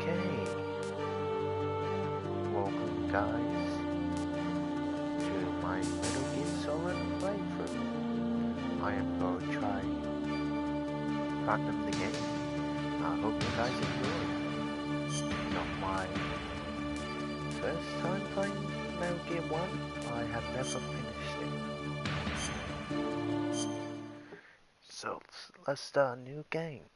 Okay, welcome guys to my Metal Gear Solid playthrough. I am going to try Platinum the game. I hope you guys enjoy. It's not my first time playing Metal Gear 1. I have never finished it. So let's start a new game.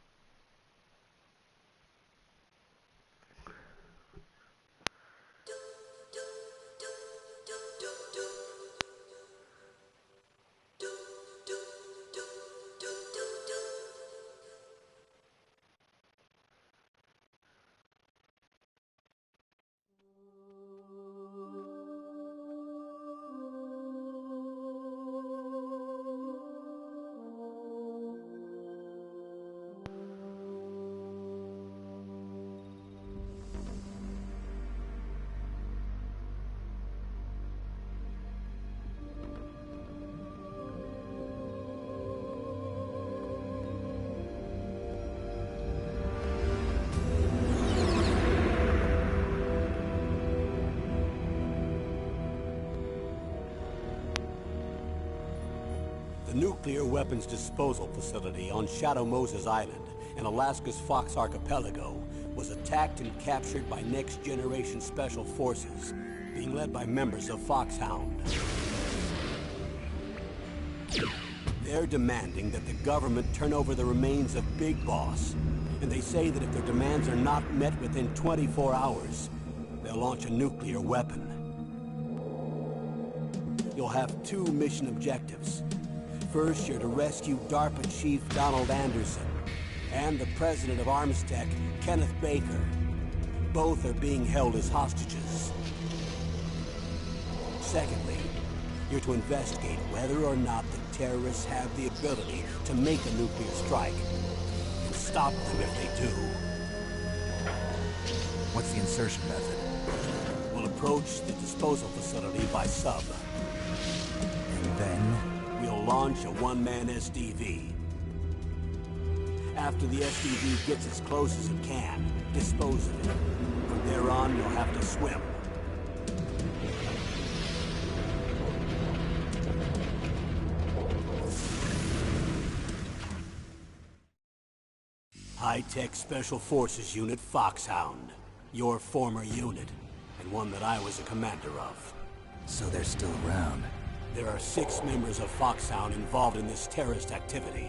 The nuclear weapons disposal facility on Shadow Moses Island in Alaska's Fox Archipelago was attacked and captured by Next Generation Special Forces, being led by members of Foxhound. They're demanding that the government turn over the remains of Big Boss, and they say that if their demands are not met within 24 hours, they'll launch a nuclear weapon. You'll have two mission objectives. First, you're to rescue DARPA Chief Donald Anderson and the president of Armstech, Kenneth Baker. Both are being held as hostages. Secondly, you're to investigate whether or not the terrorists have the ability to make a nuclear strike and stop them if they do. What's the insertion method? We'll approach the disposal facility by sub. And then? We'll launch a one-man SDV. After the SDV gets as close as it can, dispose of it. From there on, you'll have to swim. High-Tech Special Forces Unit Foxhound. Your former unit, and one that I was a commander of. So they're still around. There are 6 members of Foxhound involved in this terrorist activity.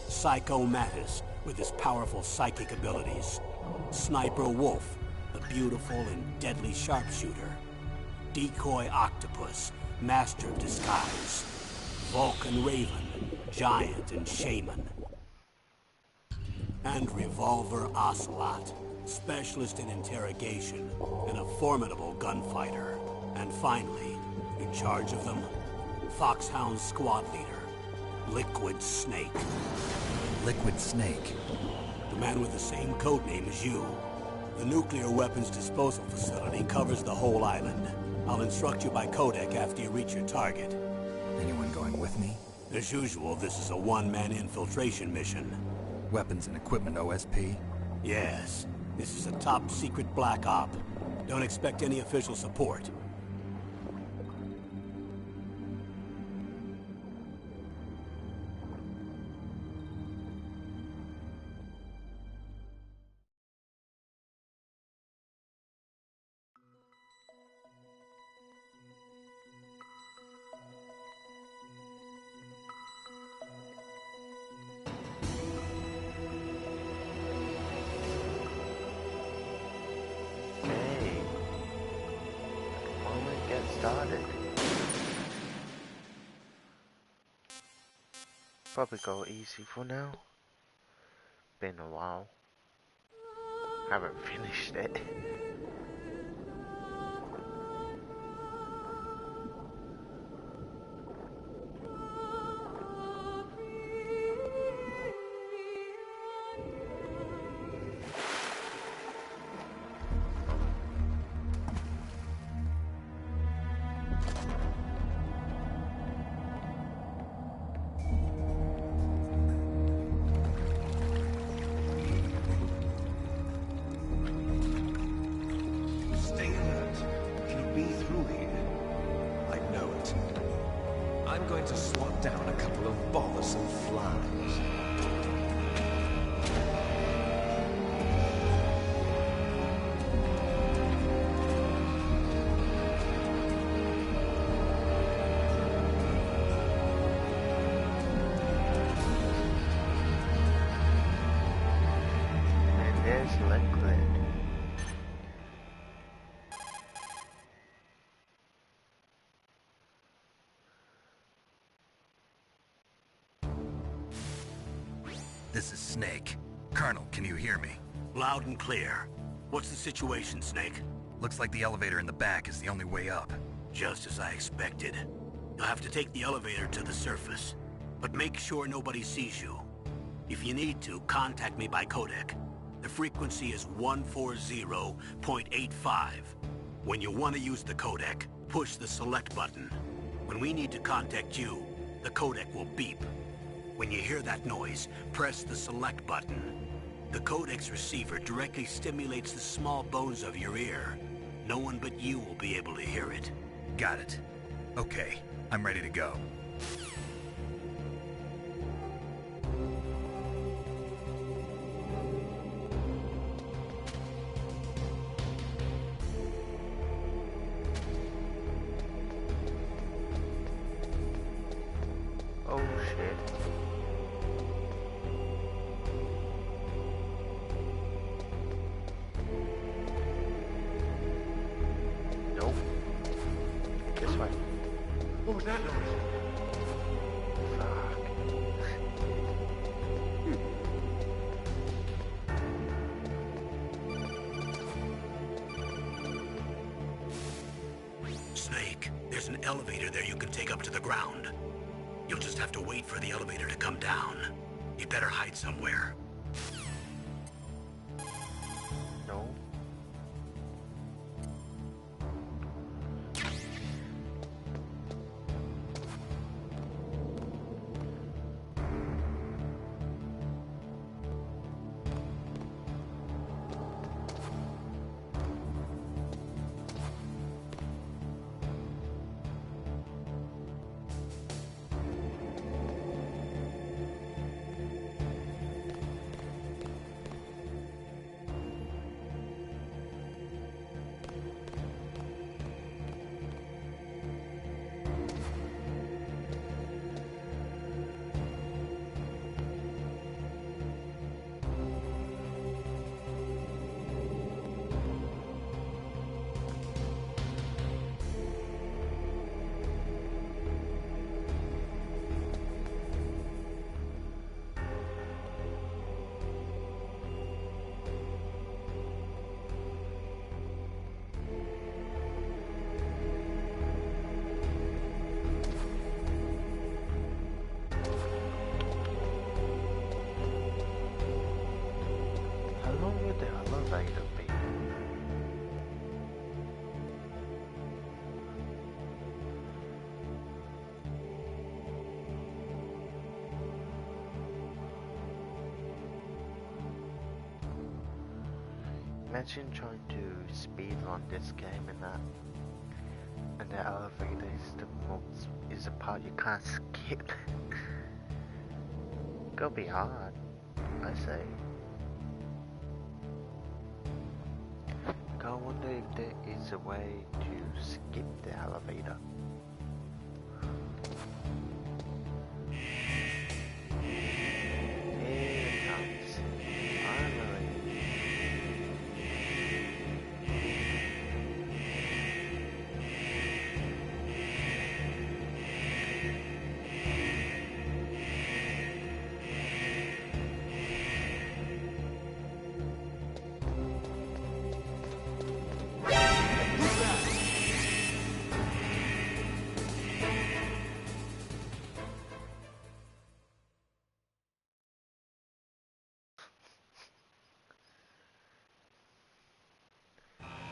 Psycho Mattis, with his powerful psychic abilities. Sniper Wolf, the beautiful and deadly sharpshooter. Decoy Octopus, master of disguise. Vulcan Raven, giant and shaman. And Revolver Ocelot, specialist in interrogation and a formidable gunfighter. And finally, in charge of them, Foxhound's squad leader, Liquid Snake. Liquid Snake? The man with the same codename as you. The nuclear weapons disposal facility covers the whole island. I'll instruct you by codec after you reach your target. Anyone going with me? As usual, this is a one-man infiltration mission. Weapons and equipment OSP? Yes. This is a top-secret black op. Don't expect any official support. Started. Probably go easy for now. Been a while. Haven't finished it. down a couple of bothersome flies. And there's Liquid. This is Snake. Colonel, can you hear me? Loud and clear. What's the situation, Snake? Looks like the elevator in the back is the only way up. Just as I expected. You'll have to take the elevator to the surface. But make sure nobody sees you. If you need to, contact me by codec. The frequency is 140.85. When you want to use the codec, push the select button. When we need to contact you, the codec will beep. When you hear that noise, press the select button. The codec's receiver directly stimulates the small bones of your ear. No one but you will be able to hear it. Got it. Okay, I'm ready to go. Oh shit. Nope. This way. What was that noise? Fuck. Snake, there's an elevator there you can take up to the ground. You'll just have to wait for the elevator to come down. You'd better hide somewhere. No. How long would the elevator be? Imagine trying to speed run this game and the elevator is the part you can't skip. Gonna be hard, I say. I wonder if there is a way to skip the elevator. Here it comes. Finally.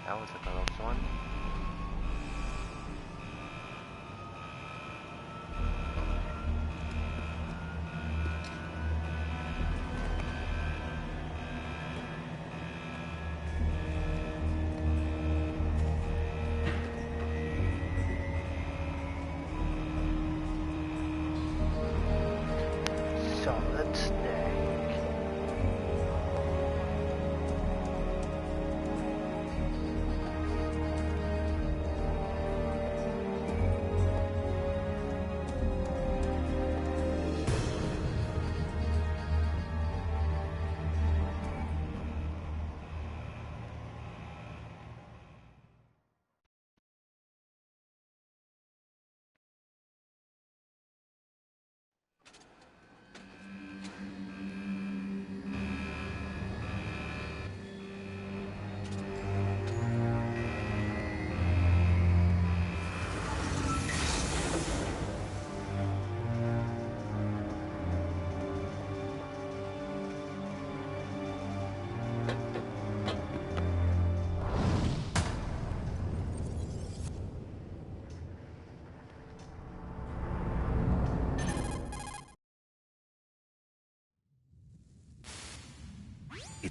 That was a close one.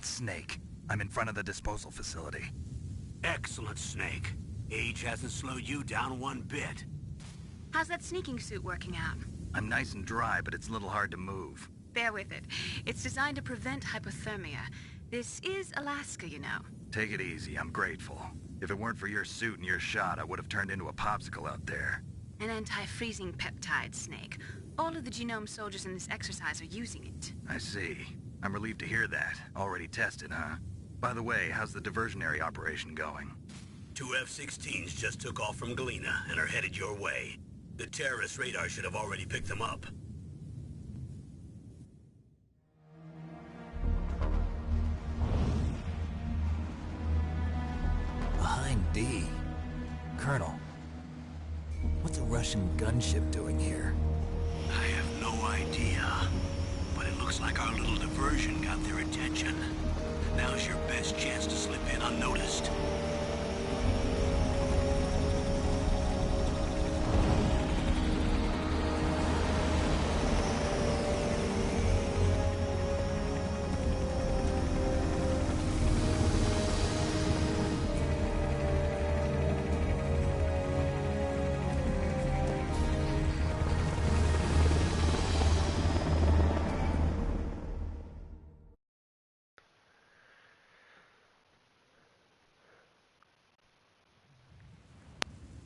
It's Snake. I'm in front of the disposal facility. Excellent, Snake. Age hasn't slowed you down one bit. How's that sneaking suit working out? I'm nice and dry, but it's a little hard to move. Bear with it. It's designed to prevent hypothermia. This is Alaska, you know. Take it easy, I'm grateful. If it weren't for your suit and your shot, I would have turned into a popsicle out there. An anti-freezing peptide, Snake. All of the genome soldiers in this exercise are using it. I see. I'm relieved to hear that. Already tested, huh? By the way, how's the diversionary operation going? 2 F-16s just took off from Galena and are headed your way. The terrorist radar should have already picked them up. Behind D. Colonel, what's a Russian gunship doing here? I have no idea, but it looks like our little diversion got their attention. Now's your best chance to slip in unnoticed.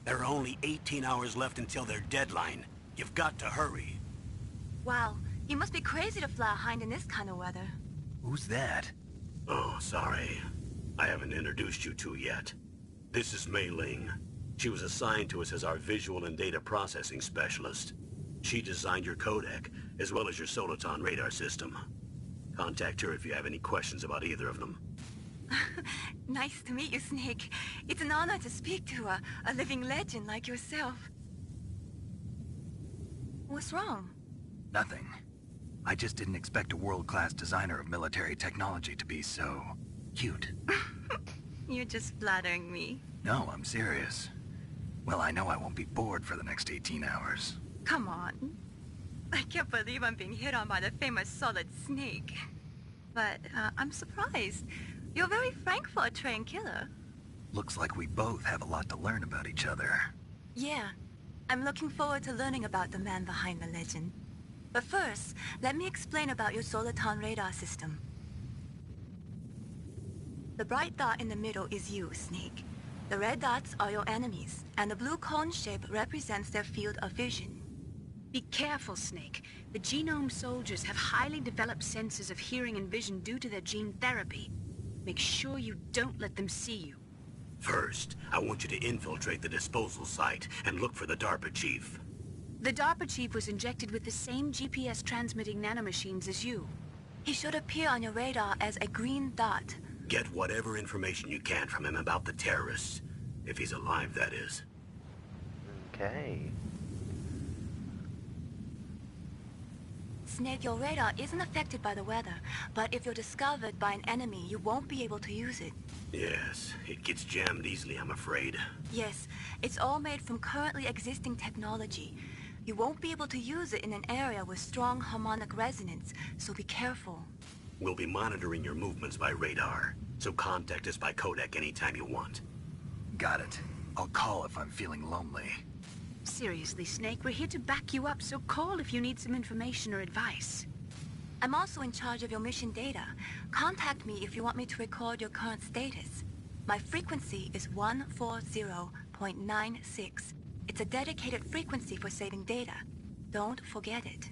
There are only 18 hours left until their deadline. You've got to hurry. Wow, you must be crazy to fly a hind in this kind of weather. Who's that? Oh, sorry. I haven't introduced you to yet. This is Mei Ling. She was assigned to us as our visual and data processing specialist. She designed your codec, as well as your Soliton radar system. Contact her if you have any questions about either of them. Nice to meet you, Snake. It's an honor to speak to a living legend like yourself. What's wrong? Nothing. I just didn't expect a world-class designer of military technology to be so... cute. You're just flattering me. No, I'm serious. Well, I know I won't be bored for the next 18 hours. Come on. I can't believe I'm being hit on by the famous Solid Snake. But I'm surprised. You're very frank for a trained killer. Looks like we both have a lot to learn about each other. Yeah. I'm looking forward to learning about the man behind the legend. But first, let me explain about your Soliton radar system. The bright dot in the middle is you, Snake. The red dots are your enemies, and the blue cone shape represents their field of vision. Be careful, Snake. The genome soldiers have highly developed senses of hearing and vision due to their gene therapy. Make sure you don't let them see you. First, I want you to infiltrate the disposal site and look for the DARPA chief. The DARPA chief was injected with the same GPS-transmitting nanomachines as you. He should appear on your radar as a green dot. Get whatever information you can from him about the terrorists. If he's alive, that is. Okay. Snake, your radar isn't affected by the weather, but if you're discovered by an enemy, you won't be able to use it. Yes, it gets jammed easily, I'm afraid. Yes, it's all made from currently existing technology. You won't be able to use it in an area with strong harmonic resonance, so be careful. We'll be monitoring your movements by radar, so contact us by codec anytime you want. Got it. I'll call if I'm feeling lonely. Seriously, Snake, we're here to back you up, so call if you need some information or advice. I'm also in charge of your mission data. Contact me if you want me to record your current status. My frequency is 140.96. It's a dedicated frequency for saving data. Don't forget it.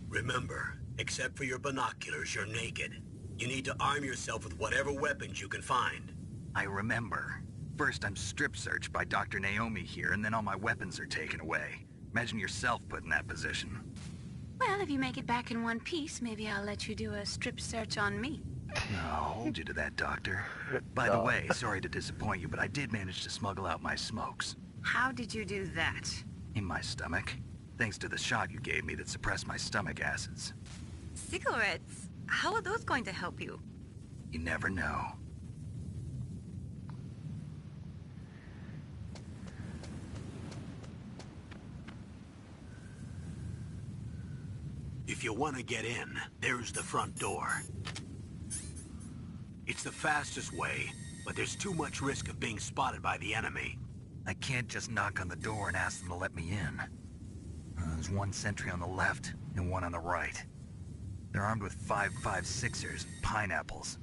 Remember, except for your binoculars, you're naked. You need to arm yourself with whatever weapons you can find. I remember. First, I'm strip-searched by Dr. Naomi here, and then all my weapons are taken away. Imagine yourself put in that position. Well, if you make it back in one piece, maybe I'll let you do a strip search on me. I'll hold you to that, Doctor. By the way, sorry to disappoint you, but I did manage to smuggle out my smokes. How did you do that? In my stomach. Thanks to the shot you gave me that suppressed my stomach acids. Cigarettes? How are those going to help you? You never know. If you want to get in, there's the front door. It's the fastest way, but there's too much risk of being spotted by the enemy. I can't just knock on the door and ask them to let me in. There's one sentry on the left and one on the right. They're armed with 5.56ers and pineapples.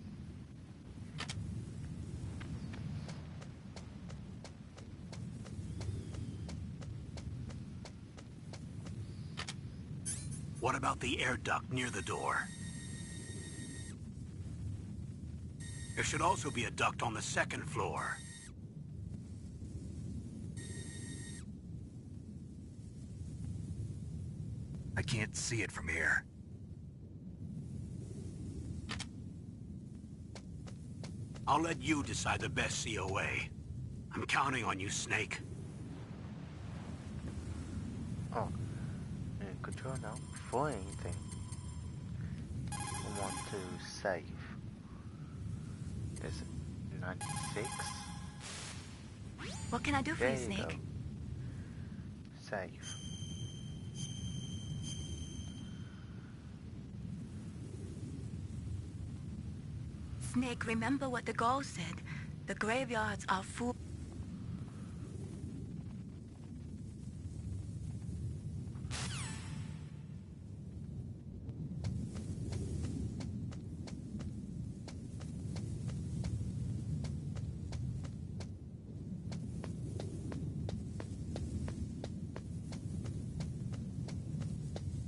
What about the air duct near the door? There should also be a duct on the second floor. I can't see it from here. I'll let you decide the best COA. I'm counting on you, Snake. Oh, in control now. Before anything, I want to save. There's 96. What can I do for There you, you Snake? go. Save. Snake, remember what the Gaul said. The graveyards are full.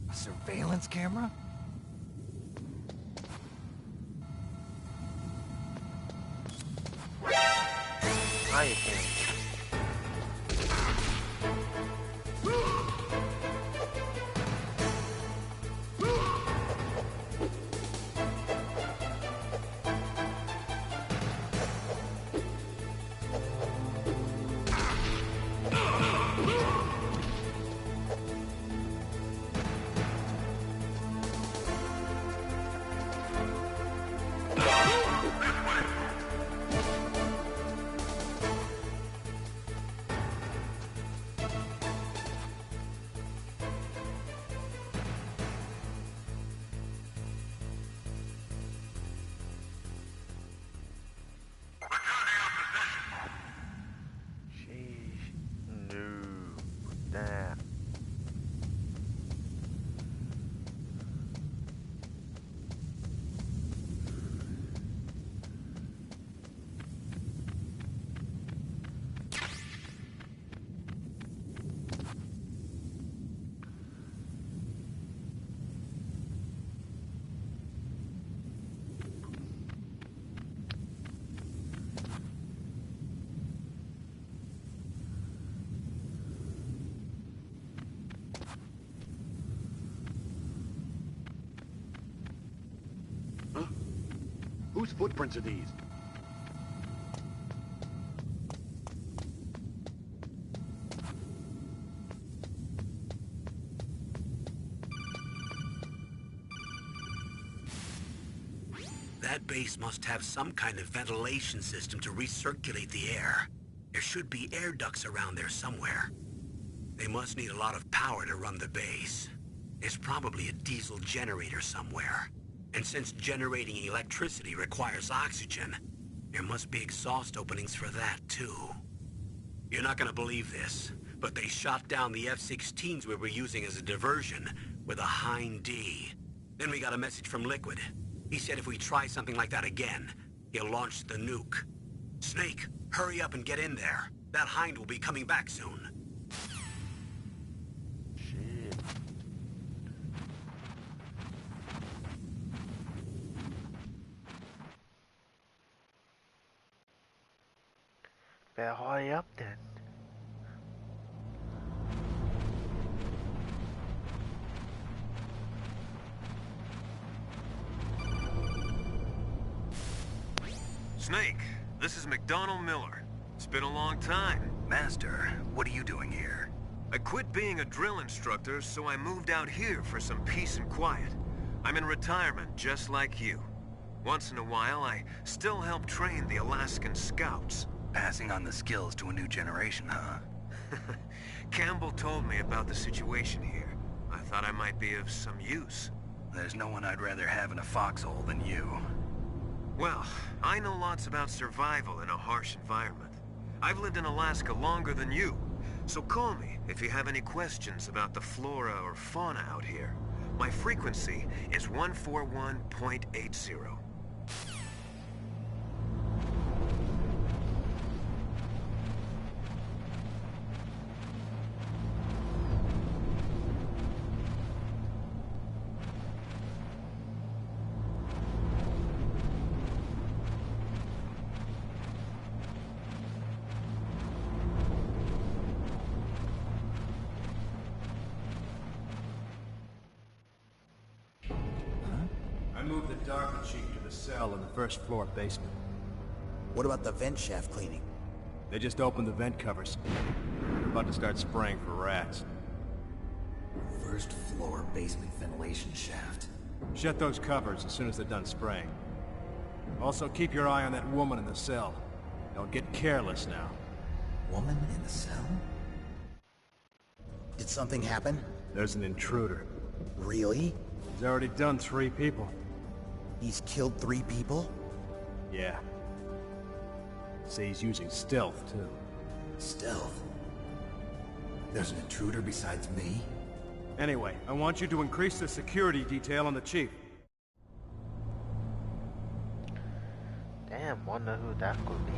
A surveillance camera? Hiya, King. Sheesh. No. Damn. Whose footprints are these? That base must have some kind of ventilation system to recirculate the air. There should be air ducts around there somewhere. They must need a lot of power to run the base. There's probably a diesel generator somewhere. And since generating electricity requires oxygen, there must be exhaust openings for that, too. You're not gonna believe this, but they shot down the F-16s we were using as a diversion with a Hind D. Then we got a message from Liquid. He said if we try something like that again, he'll launch the nuke. Snake, hurry up and get in there. That Hind will be coming back soon. Shit. Better hurry up then. Snake, this is McDonald Miller. It's been a long time. Master, what are you doing here? I quit being a drill instructor, so I moved out here for some peace and quiet. I'm in retirement, just like you. Once in a while, I still help train the Alaskan Scouts. Passing on the skills to a new generation, huh? Campbell told me about the situation here. I thought I might be of some use. There's no one I'd rather have in a foxhole than you. Well, I know lots about survival in a harsh environment. I've lived in Alaska longer than you, so call me if you have any questions about the flora or fauna out here. My frequency is 141.80. I moved the Darker Chief to the cell in the first floor basement. What about the vent shaft cleaning? They just opened the vent covers. They're about to start spraying for rats. First floor basement ventilation shaft. Shut those covers as soon as they're done spraying. Also, keep your eye on that woman in the cell. Don't get careless now. Woman in the cell? Did something happen? There's an intruder. Really? He's already done 3 people. He's killed 3 people? Yeah. Say he's using stealth, too. Stealth? There's an intruder besides me? Anyway, I want you to increase the security detail on the Chief. Damn, wonder who that could be.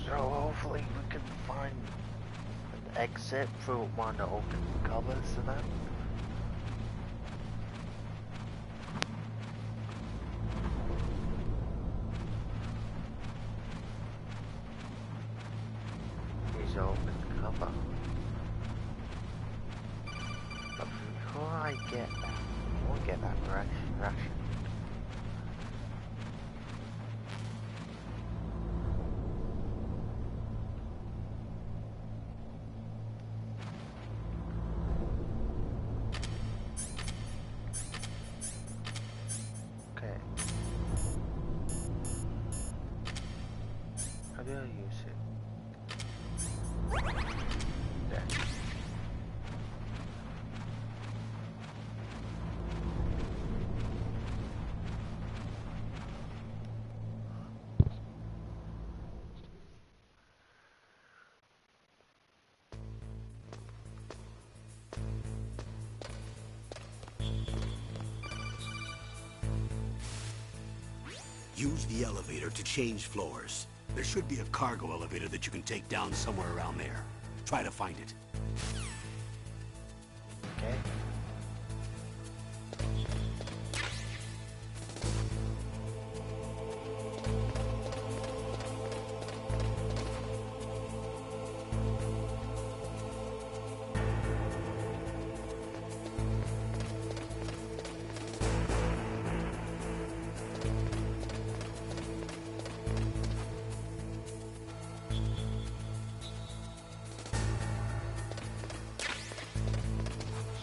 So hopefully we can find an exit through one of the open covers of that. Here's an open cover. But before I get that, we'll get that ration. How do I use it? There. Use the elevator to change floors. There should be a cargo elevator that you can take down somewhere around there. Try to find it. Okay.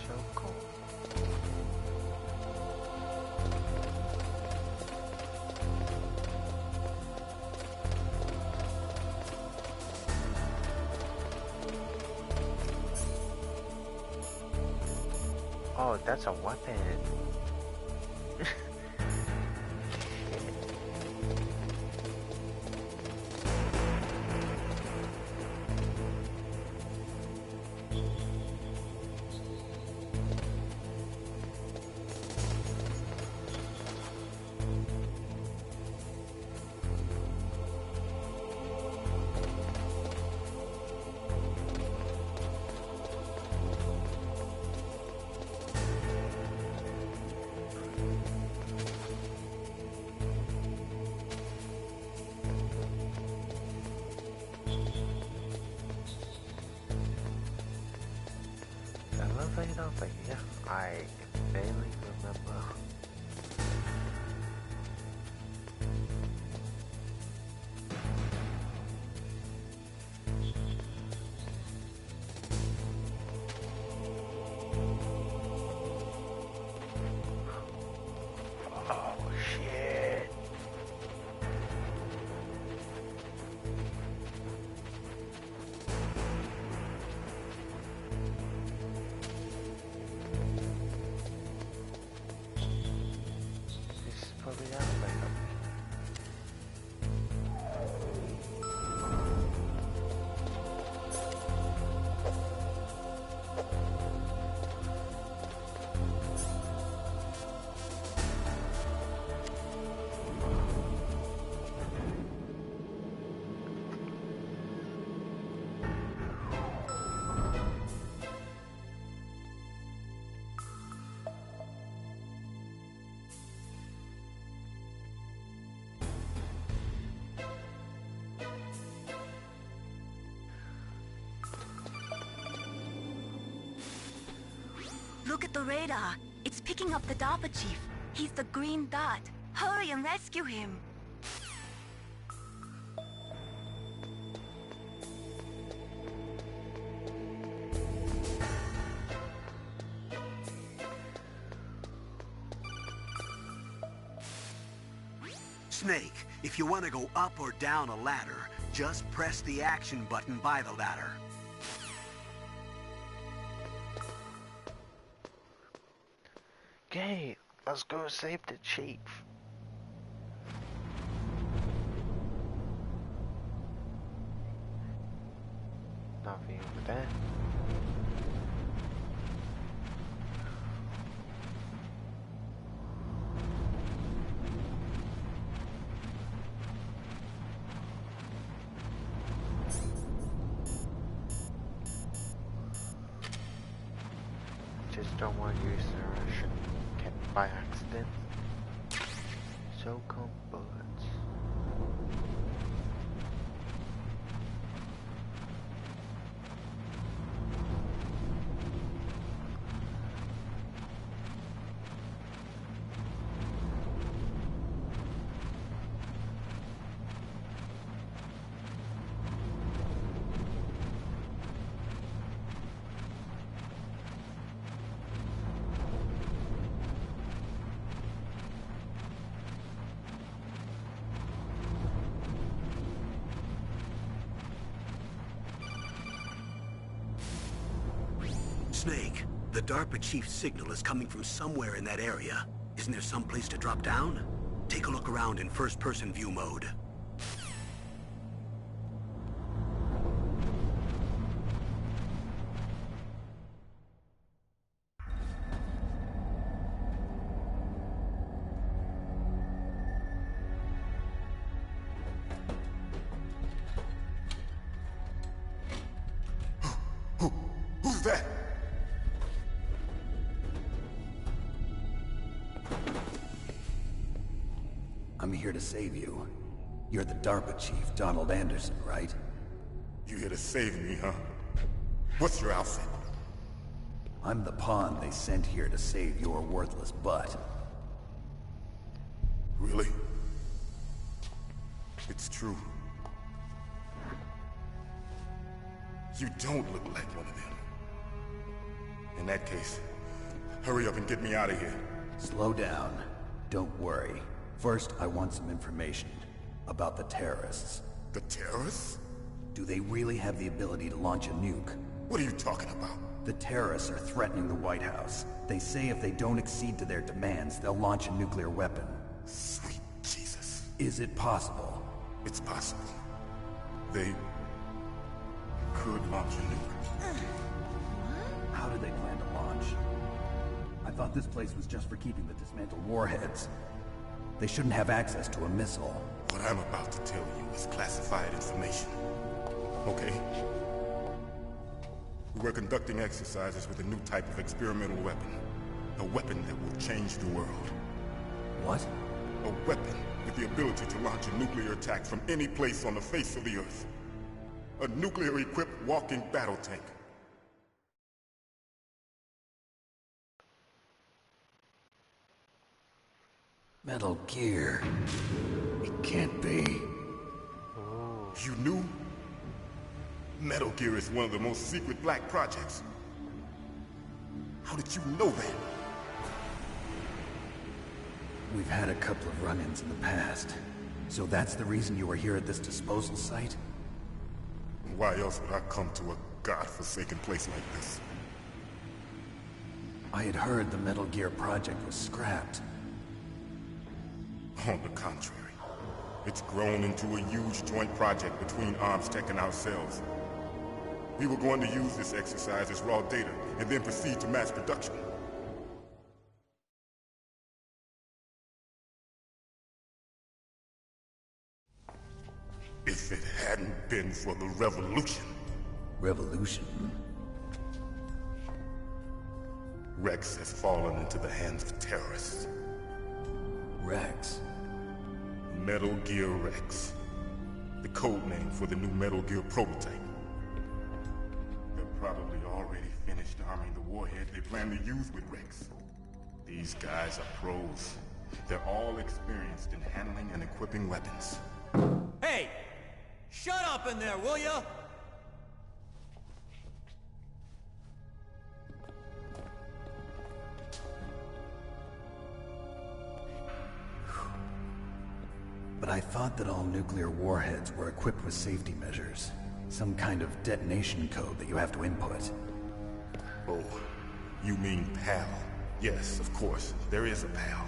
So cool. Oh, that's a weapon. Shit. Elevator, but yeah, I barely remember. top of the elevator. Look at the radar. It's picking up the DARPA chief. He's the green dot. Hurry and rescue him. Snake, if you want to go up or down a ladder, just press the action button by the ladder. Okay, let's go save the chief. Nothing over there. Just don't want to use the Russian by accident. So come bullets. Snake, the DARPA chief's signal is coming from somewhere in that area. Isn't there some place to drop down? Take a look around in first-person view mode. Who's that? I'm here to save you. You're the DARPA chief, Donald Anderson, right? You here to save me, huh? What's your outfit? I'm the pawn they sent here to save your worthless butt. Really? It's true. You don't look like one of them. In that case, hurry up and get me out of here. Slow down. Don't worry. First, I want some information about the terrorists. The terrorists? Do they really have the ability to launch a nuke? What are you talking about? The terrorists are threatening the White House. They say if they don't accede to their demands, they'll launch a nuclear weapon. Sweet Jesus. Is it possible? It's possible. They could launch a nuke. How do they plan to launch? I thought this place was just for keeping the dismantled warheads. They shouldn't have access to a missile. What I'm about to tell you is classified information. Okay? We're conducting exercises with a new type of experimental weapon. A weapon that will change the world. What? A weapon with the ability to launch a nuclear attack from any place on the face of the Earth. A nuclear-equipped walking battle tank. Metal Gear. It can't be. You knew? Metal Gear is one of the most secret black projects. How did you know that? We've had a couple of run-ins in the past. So that's the reason you were here at this disposal site? Why else would I come to a godforsaken place like this? I had heard the Metal Gear project was scrapped. On the contrary, it's grown into a huge joint project between ArmsTech and ourselves. We were going to use this exercise as raw data and then proceed to mass production. If it hadn't been for the revolution. Revolution? Rex has fallen into the hands of terrorists. Rex? Metal Gear Rex. The code name for the new Metal Gear prototype. They're probably already finished arming the warhead they plan to use with Rex. These guys are pros. They're all experienced in handling and equipping weapons. Hey! Shut up in there, will ya? But I thought that all nuclear warheads were equipped with safety measures. Some kind of detonation code that you have to input. Oh, you mean PAL? Yes, of course, there is a PAL.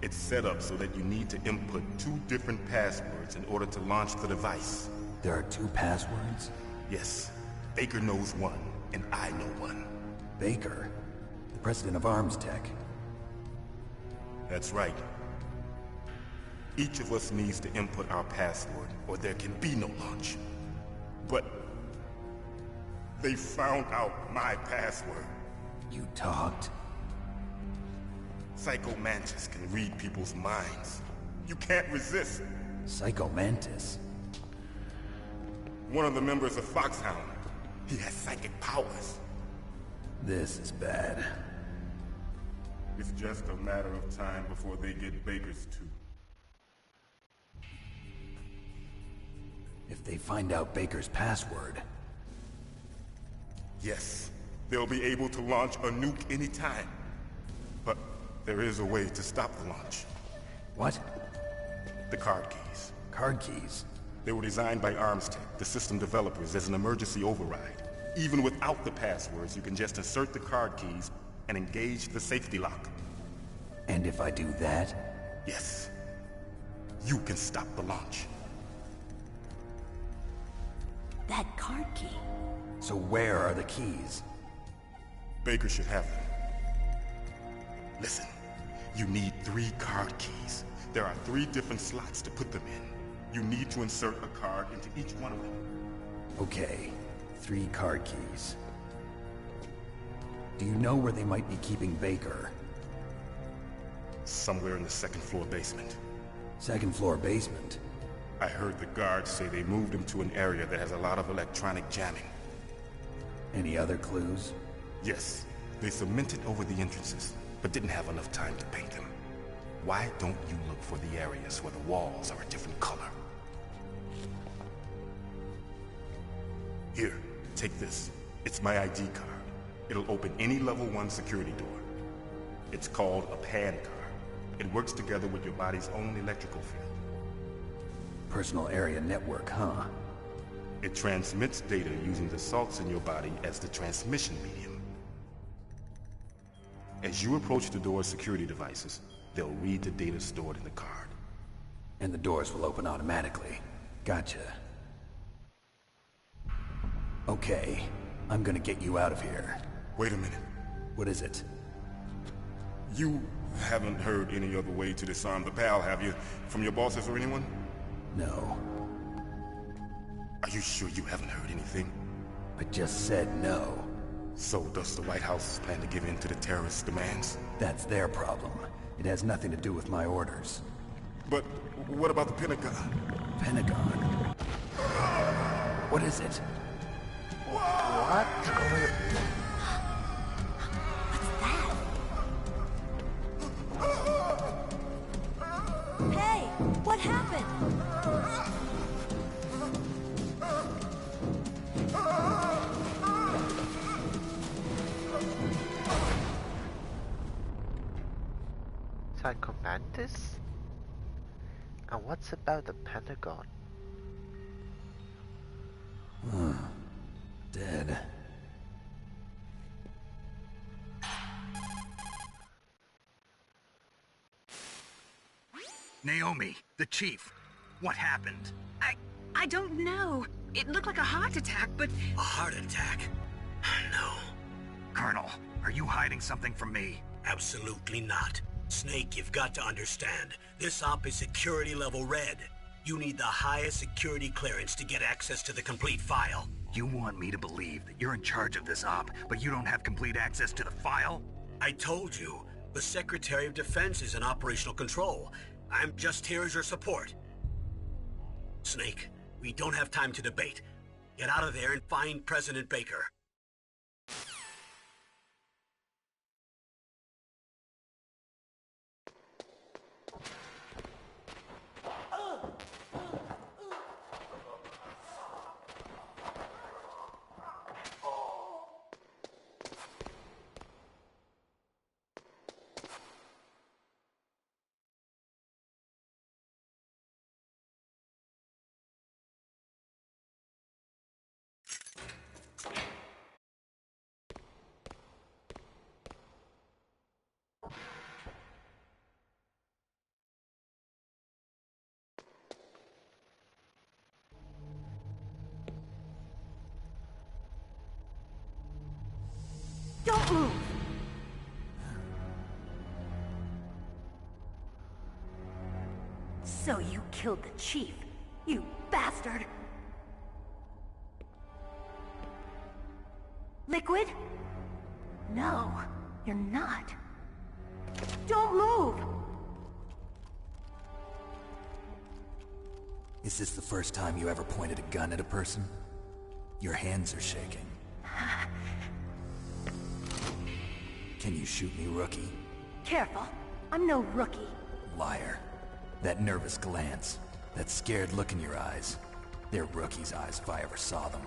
It's set up so that you need to input 2 different passwords in order to launch the device. There are 2 passwords? Yes. Baker knows one, and I know one. Baker? The president of ArmsTech? That's right. Each of us needs to input our password, or there can be no launch. But they found out my password. You talked? Psycho Mantis can read people's minds. You can't resist. Psycho Mantis? One of the members of Foxhound. He has psychic powers. This is bad. It's just a matter of time before they get Baker's too. If they find out Baker's password... Yes, they'll be able to launch a nuke anytime. But there is a way to stop the launch. What? The card keys. Card keys? They were designed by ArmsTech, the system developers, as an emergency override. Even without the passwords, you can just insert the card keys and engage the safety lock. And if I do that? Yes. You can stop the launch. That card key. So where are the keys? Baker should have them. Listen, you need 3 card keys. There are 3 different slots to put them in. You need to insert a card into each one of them. Okay, 3 card keys. Do you know where they might be keeping Baker? Somewhere in the 2nd floor basement. 2nd floor basement? I heard the guards say they moved him to an area that has a lot of electronic jamming. Any other clues? Yes. They cemented over the entrances, but didn't have enough time to paint them. Why don't you look for the areas where the walls are a different color? Here, take this. It's my ID card. It'll open any level 1 security door. It's called a PAN card. It works together with your body's own electrical field. Personal area network, huh? It transmits data using the salts in your body as the transmission medium. As you approach the door's security devices, they'll read the data stored in the card. And the doors will open automatically. Gotcha. Okay, I'm gonna get you out of here. Wait a minute. What is it? You haven't heard any other way to disarm the PAL, have you? From your bosses or anyone? No. Are you sure you haven't heard anything? I just said no. So does the White House plan to give in to the terrorists' demands? That's their problem. It has nothing to do with my orders. But what about the Pentagon? Pentagon? What is it? What? Hey, what happened? Psycho Mantis? And what's about the Pentagon? Dead. Naomi, the chief. What happened? I don't know. It looked like a heart attack, but... A heart attack? No. Colonel, are you hiding something from me? Absolutely not. Snake, you've got to understand. This op is security level red. You need the highest security clearance to get access to the complete file. You want me to believe that you're in charge of this op, but you don't have complete access to the file? I told you, the Secretary of Defense is in operational control. I'm just here as your support. Snake, we don't have time to debate. Get out of there and find President Baker. Don't move! So you killed the chief, you bastard! Liquid? No, you're not. Don't move! Is this the first time you ever pointed a gun at a person? Your hands are shaking. Can you shoot me, rookie? Careful, I'm no rookie. Liar. That nervous glance, that scared look in your eyes. They're rookie's eyes if I ever saw them.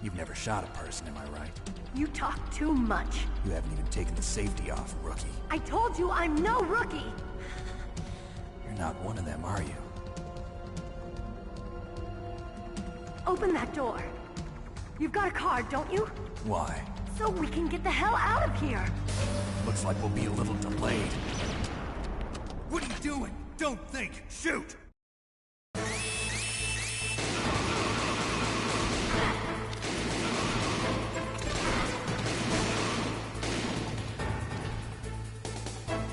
You've never shot a person, am I right? You talk too much. You haven't even taken the safety off, rookie. I told you I'm no rookie! You're not one of them, are you? Open that door. You've got a card, don't you? Why? So we can get the hell out of here! Looks like we'll be a little delayed. What are you doing? Don't think! Shoot!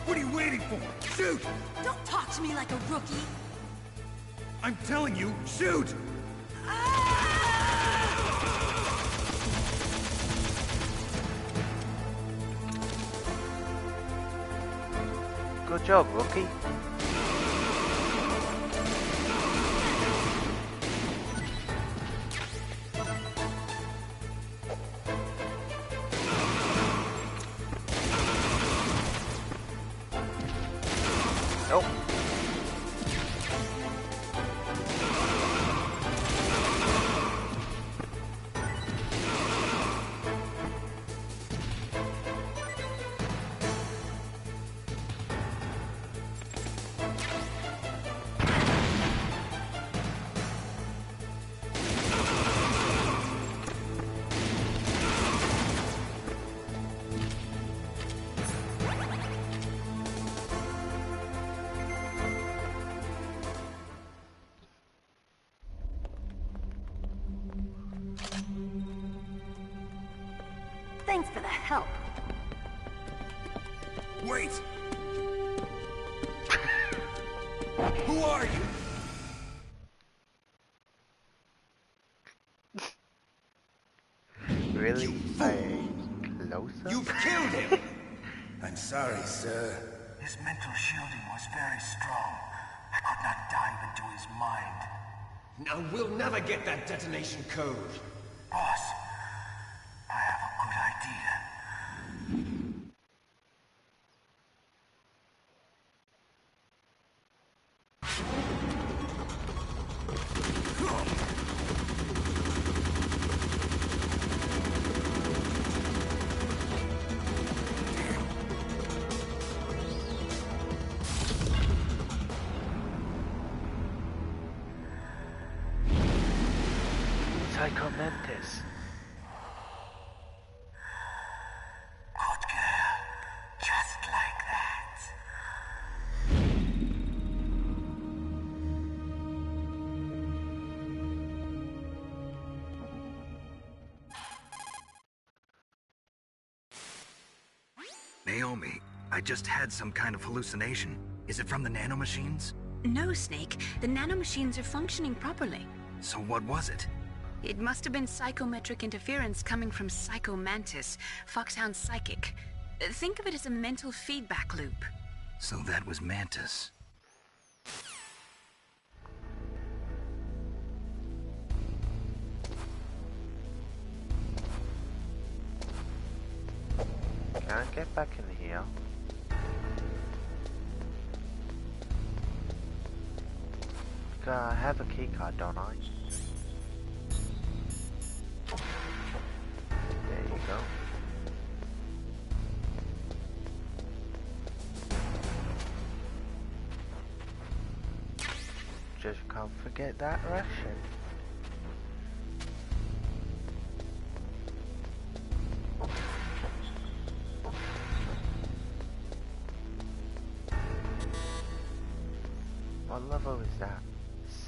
What are you waiting for? Shoot! Don't talk to me like a rookie! I'm telling you, shoot! Good job, rookie. Nope. Thanks for the help. Wait! Who are you? Really? Closer? You've killed him! I'm sorry, sir. His mental shielding was very strong. I could not dive into his mind. Now we'll never get that detonation code. Boss, I have a good idea. Psycho Mantis. Good girl. Just like that. Naomi, I just had some kind of hallucination. Is it from the nanomachines? No, Snake. The nanomachines are functioning properly. So what was it? It must have been psychometric interference coming from Psycho Mantis, Foxhound's psychic. Think of it as a mental feedback loop. So that was Mantis. Can I get back in here? I have a keycard, don't I? There you go. Just can't forget that ration. What level is that?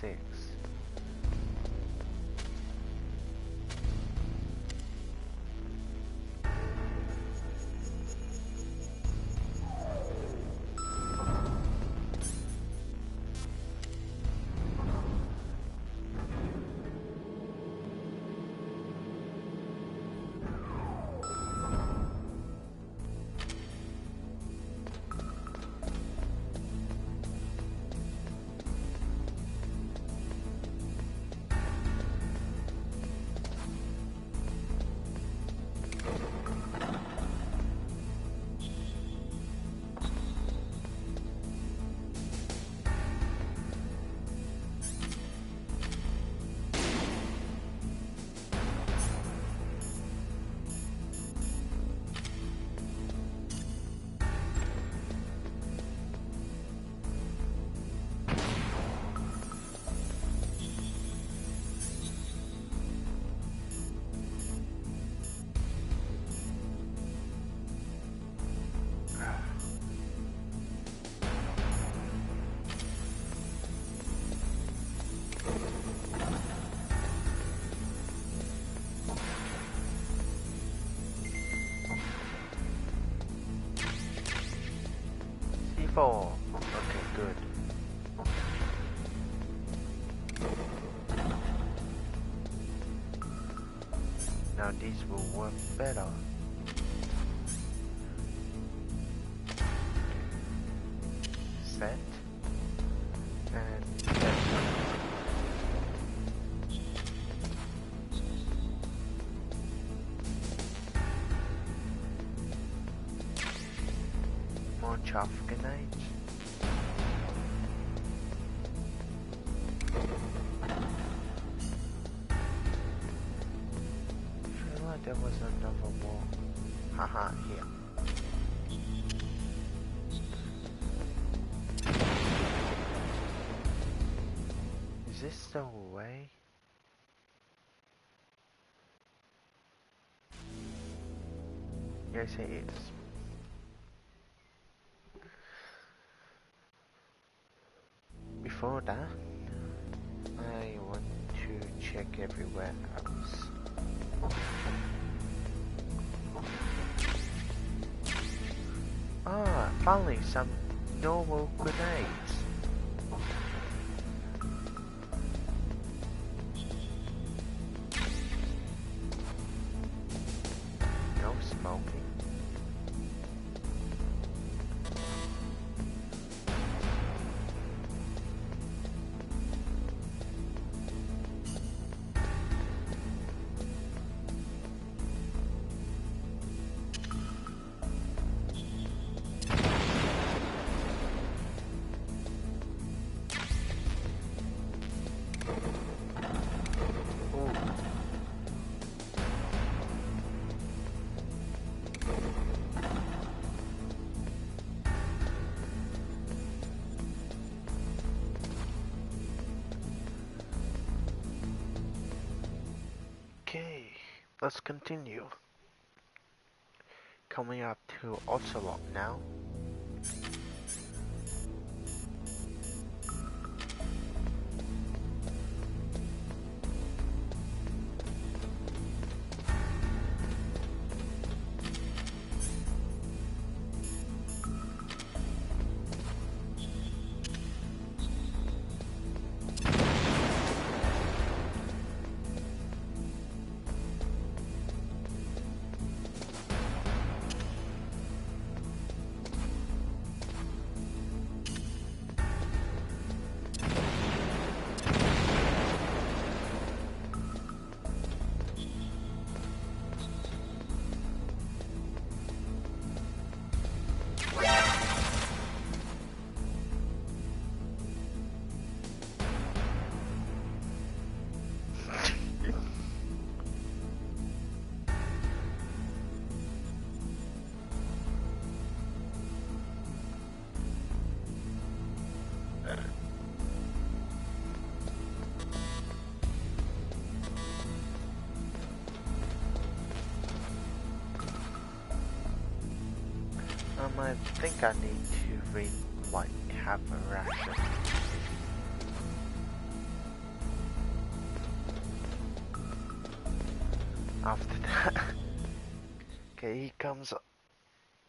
6. C4. Okay, good. Now these will work better. Set. And set. More chaff grenades. I feel like there was another wall. Haha, here. Is this the way? Yes, it is. Before that, I want to check everywhere else. Ah, finally some normal grenades. No smoking. Okay, let's continue. Coming up to Ocelot now. I think I need to read like have a ration. After that, okay, he comes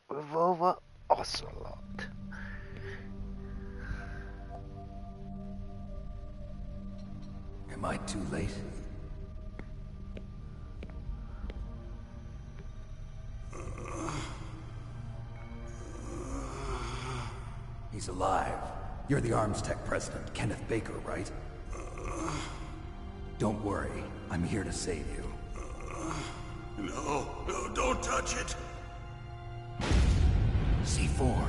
with over Ocelot. Am I too late? He's alive. You're the Arms Tech president, Kenneth Baker, right? Don't worry. I'm here to save you. No, don't touch it. C4.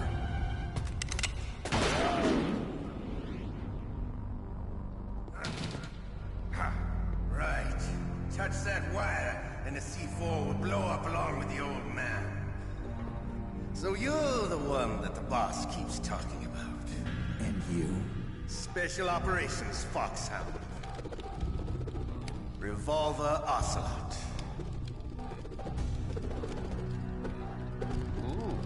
Right. Touch that wire, and the C4 will blow up along with the old man. So you're the one that the boss keeps talking about. And you? Special Operations Foxhound. Revolver Ocelot. Ooh.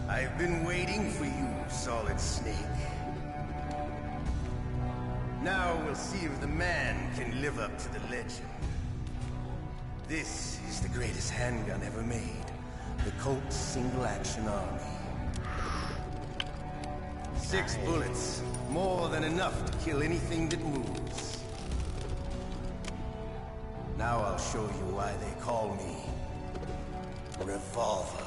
I've been waiting for you, Solid Snake. Now we'll see if the man can live up to the legend. This is the greatest handgun ever made. The Colt Single Action Army. 6 bullets, more than enough to kill anything that moves. Now I'll show you why they call me Revolver.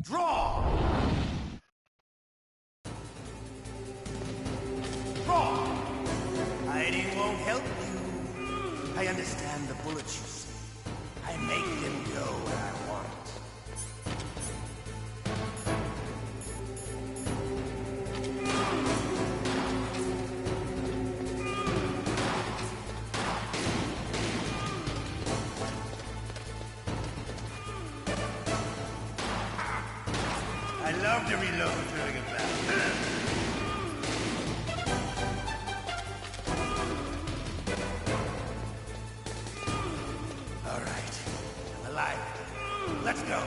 Draw! Draw! Hiding won't help you. I understand the bullets you see. I make them go where I want. I love to reload during a battle. All right, I'm alive. Let's go.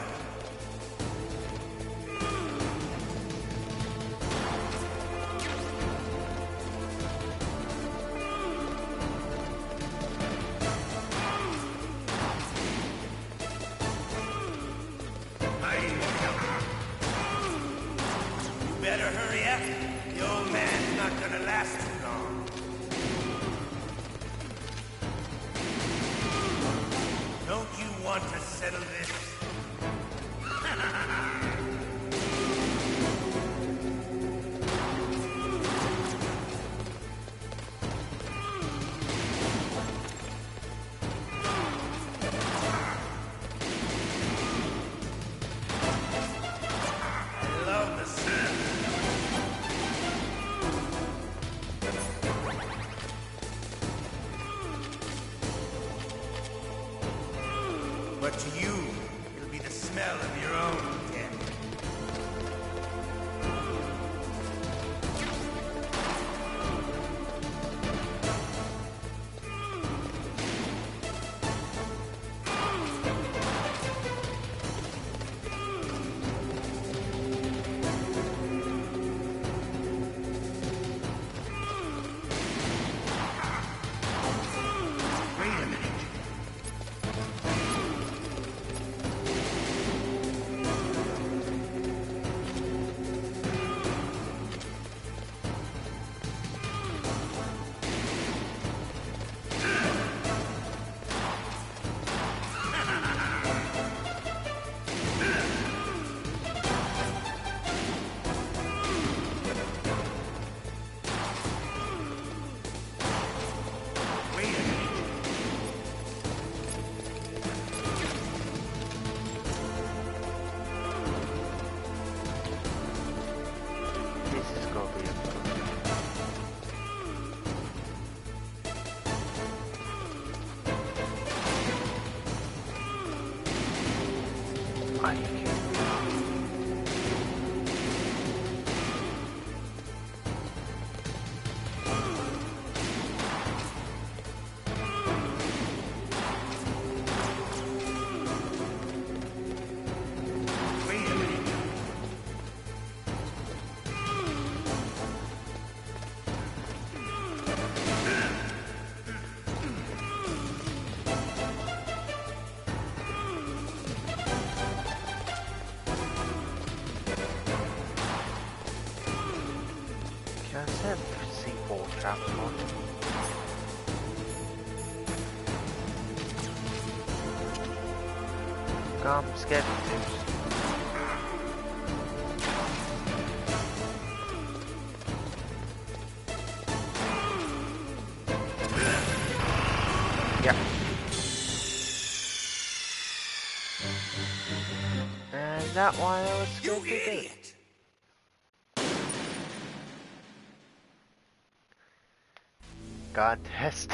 Better hurry up. The old man's not gonna last too long. Don't you want to settle this? I love the sound. But to you, it'll be the smell of your own death. Wait a minute. Wait a minute. This is gonna be a Grab them on. Come, scared of this. Yeah. And that one I was scared to do. God test.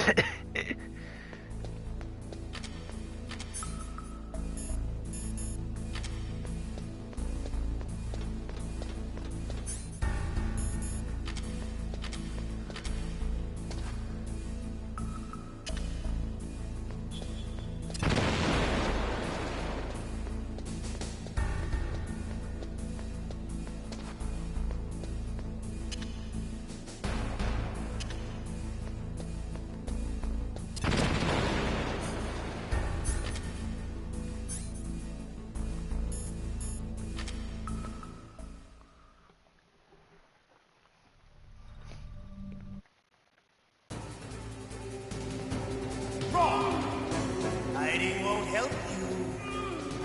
Hiding won't help you.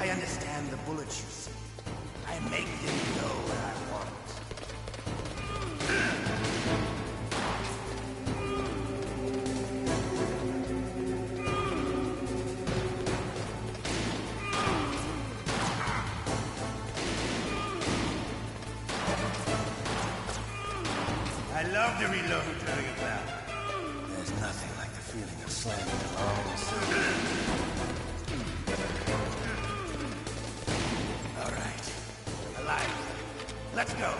I understand the bullets you see. I make them go where I want. I love to reload during a battle. There's nothing like the feeling of slamming a long sword. All right, alive. Let's go.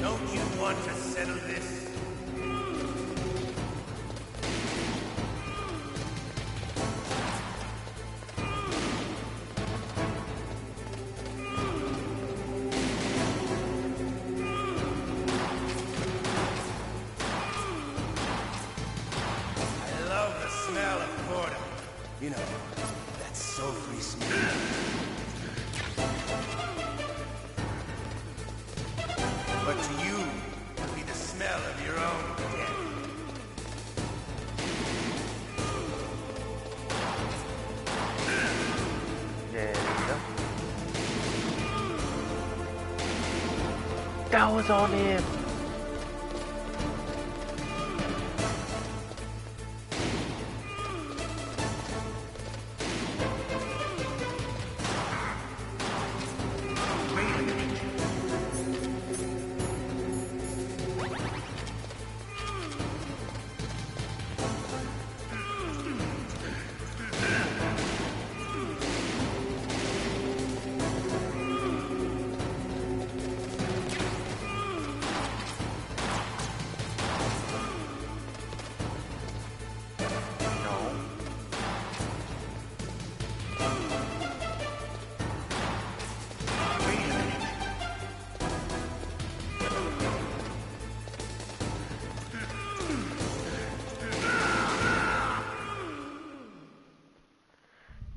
Don't you want to settle this? I love the smell of boredom. You know, that sulfury smell. But to you, it'll be the smell of your own death. There you go. That was on him.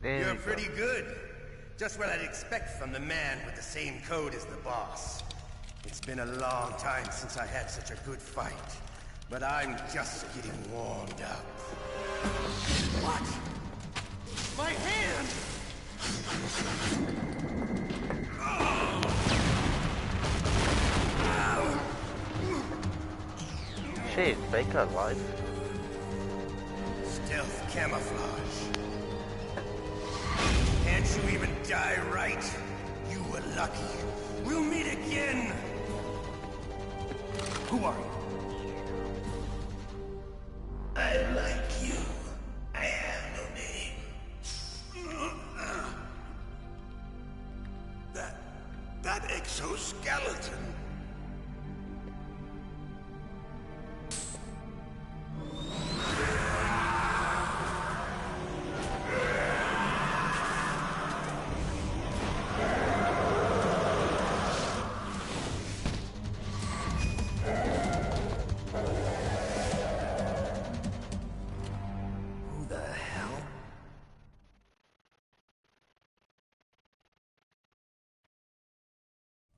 You're pretty good. Just what I'd expect from the man with the same code as the boss. It's been a long time since I had such a good fight, but I'm just getting warmed up. What? My hand! Shit, Baker alive. Stealth camouflage. Can't you even die right? You were lucky. We'll meet again! Who are you? I like you. I have no name. That exoskeleton.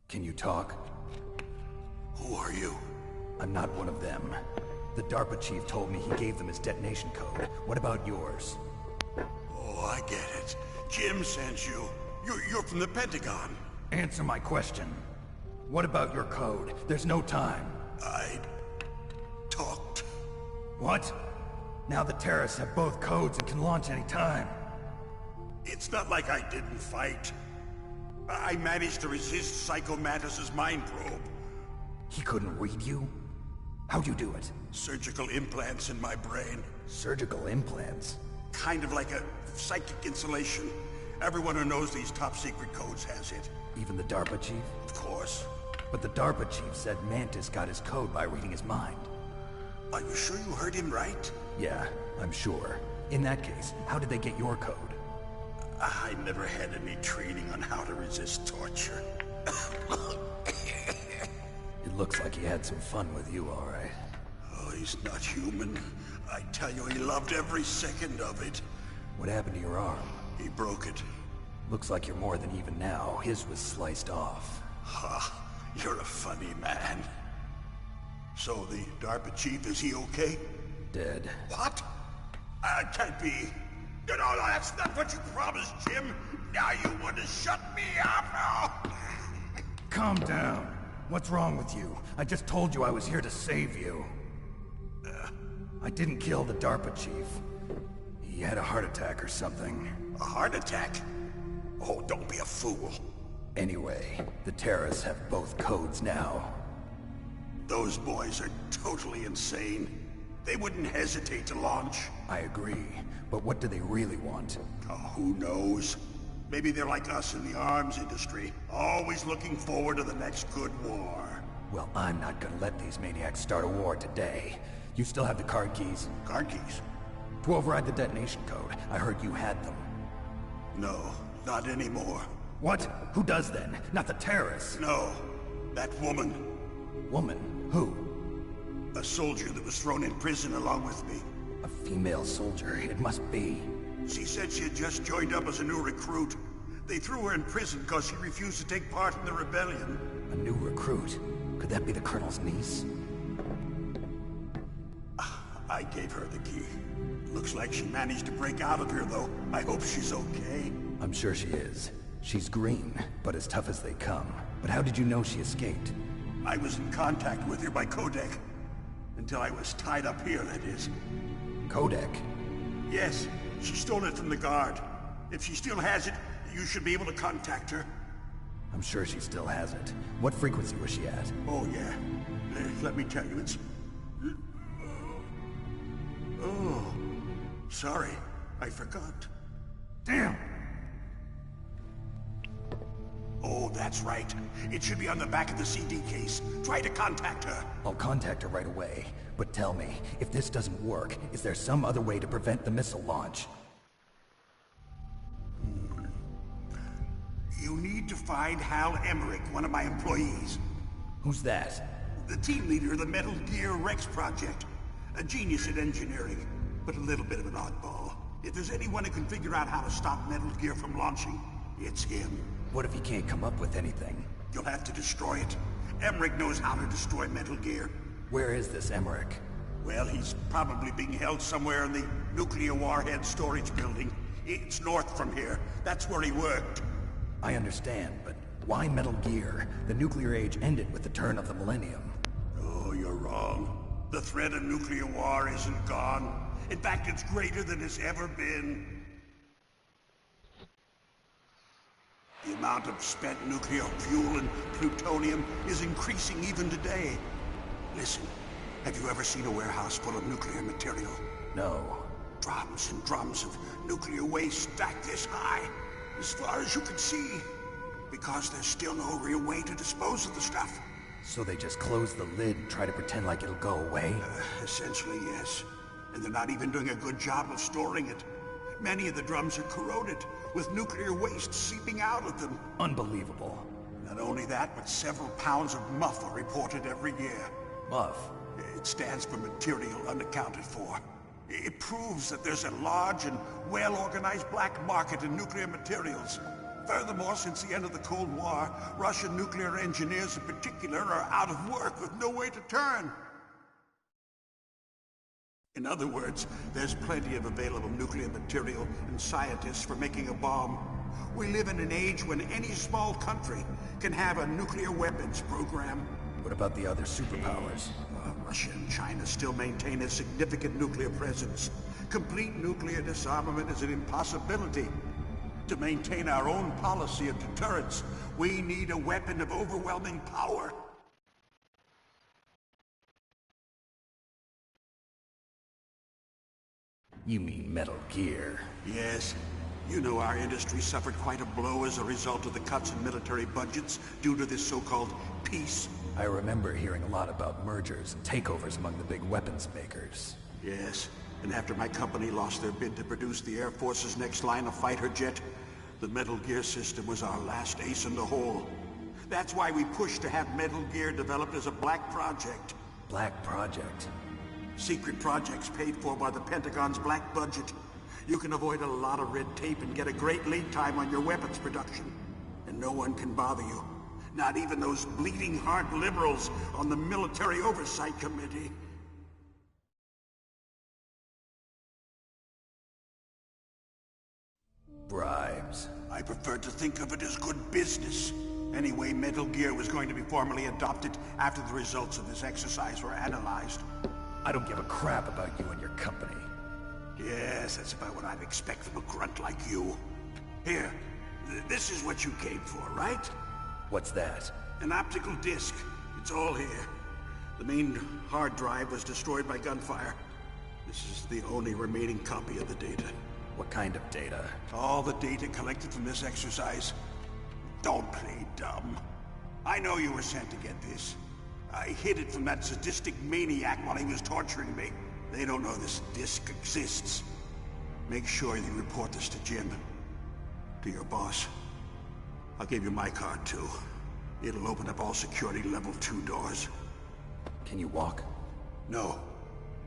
Can you talk? Who are you? I'm not one of them. The DARPA chief told me he gave them his detonation code. What about yours? Oh, I get it. Jim sent you. You're from the Pentagon. Answer my question. What about your code? There's no time. I talked. What? Now the terrorists have both codes and can launch any time. It's not like I didn't fight. I managed to resist Psycho Mantis's mind probe. He couldn't read you? How'd you do it? Surgical implants in my brain. Surgical implants? Kind of like a psychic insulation. Everyone who knows these top-secret codes has it. Even the DARPA chief? Of course. But the DARPA chief said Mantis got his code by reading his mind. Are you sure you heard him right? Yeah, I'm sure. In that case, how did they get your code? I never had any training on how to resist torture. It looks like he had some fun with you, all right. Oh, he's not human. I tell you, he loved every second of it. What happened to your arm? He broke it. Looks like you're more than even now. His was sliced off. Ha, you're a funny man. So the DARPA chief, is he okay? Dead. What? Can't be. No, that's not what you promised, Jim. Now you want to shut me up? Calm down. What's wrong with you? I just told you I was here to save you. I didn't kill the DARPA chief. He had a heart attack or something. A heart attack? Oh, don't be a fool. Anyway, the terrorists have both codes now. Those boys are totally insane. They wouldn't hesitate to launch. I agree, but what do they really want? Oh, who knows? Maybe they're like us in the arms industry, always looking forward to the next good war. Well, I'm not gonna let these maniacs start a war today. You still have the card keys? Card keys? To override the detonation code. I heard you had them. No, not anymore. What? Who does then? Not the terrorists? No, that woman. Woman? Who? A soldier that was thrown in prison along with me. A female soldier, it must be. She said she had just joined up as a new recruit. They threw her in prison because she refused to take part in the rebellion. A new recruit? Could that be the Colonel's niece? I gave her the key. Looks like she managed to break out of here, though. I hope she's okay. I'm sure she is. She's green, but as tough as they come. But how did you know she escaped? I was in contact with her by codec. Until I was tied up here, that is. Codec? Yes, she stole it from the guard. If she still has it, you should be able to contact her. I'm sure she still has it. What frequency was she at? Oh, yeah. Let me tell you, it's... Oh, sorry. I forgot. Damn! Oh, that's right. It should be on the back of the CD case. Try to contact her. I'll contact her right away. But tell me, if this doesn't work, is there some other way to prevent the missile launch? You need to find Hal Emmerich, one of my employees. Who's that? The team leader of the Metal Gear Rex project. A genius at engineering, but a little bit of an oddball. If there's anyone who can figure out how to stop Metal Gear from launching, it's him. What if he can't come up with anything? You'll have to destroy it. Emmerich knows how to destroy Metal Gear. Where is this Emmerich? Well, he's probably being held somewhere in the nuclear warhead storage building. It's north from here. That's where he worked. I understand, but why Metal Gear? The nuclear age ended with the turn of the millennium. Oh, you're wrong. The threat of nuclear war isn't gone. In fact, it's greater than it's ever been. The amount of spent nuclear fuel and plutonium is increasing even today. Listen, have you ever seen a warehouse full of nuclear material? No. Drums and drums of nuclear waste stacked this high, as far as you can see. Because there's still no real way to dispose of the stuff. So they just close the lid and try to pretend like it'll go away? Essentially, yes. And they're not even doing a good job of storing it. Many of the drums are corroded, with nuclear waste seeping out of them. Unbelievable. Not only that, but several pounds of MUF are reported every year. MUF? It stands for material unaccounted for. It proves that there's a large and well-organized black market in nuclear materials. Furthermore, since the end of the Cold War, Russian nuclear engineers in particular are out of work with no way to turn. In other words, there's plenty of available nuclear material and scientists for making a bomb. We live in an age when any small country can have a nuclear weapons program. What about the other superpowers? Russia and China still maintain a significant nuclear presence. Complete nuclear disarmament is an impossibility. To maintain our own policy of deterrence, we need a weapon of overwhelming power. You mean Metal Gear? Yes. You know our industry suffered quite a blow as a result of the cuts in military budgets due to this so-called peace. I remember hearing a lot about mergers and takeovers among the big weapons makers. Yes, and after my company lost their bid to produce the Air Force's next line of fighter jet, the Metal Gear system was our last ace in the hole. That's why we pushed to have Metal Gear developed as a black project. Black project? Secret projects paid for by the Pentagon's black budget. You can avoid a lot of red tape and get a great lead time on your weapons production. And no one can bother you. Not even those bleeding heart liberals on the Military Oversight Committee. Bribes. I prefer to think of it as good business. Anyway, Metal Gear was going to be formally adopted after the results of this exercise were analyzed. I don't give a crap about you and your company. Yes, that's about what I'd expect from a grunt like you. Here, this is what you came for, right? What's that? An optical disc. It's all here. The main hard drive was destroyed by gunfire. This is the only remaining copy of the data. What kind of data? All the data collected from this exercise. Don't play dumb. I know you were sent to get this. I hid it from that sadistic maniac while he was torturing me. They don't know this disc exists. Make sure you report this to Jim. To your boss. I'll give you my card too. It'll open up all security level 2 doors. Can you walk? No.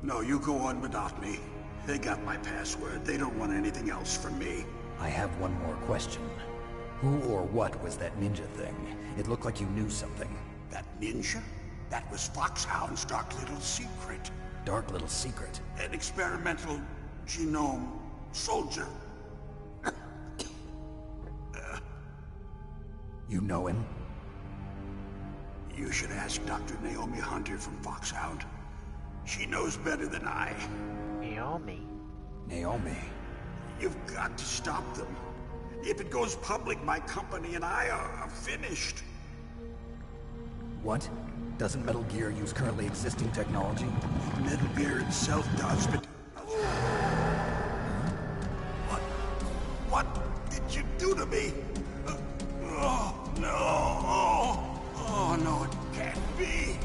No, you go on without me. They got my password. They don't want anything else from me. I have one more question. Who or what was that ninja thing? It looked like you knew something. That ninja? That was Foxhound's dark little secret. Dark little secret? An experimental genome soldier. You know him? You should ask Dr. Naomi Hunter from Foxhound. She knows better than I. Naomi? Naomi? You've got to stop them. If it goes public, my company and I are finished. What? Doesn't Metal Gear use currently existing technology? Metal Gear itself does, but... What did you do to me? Oh, no. Oh, no, it can't be.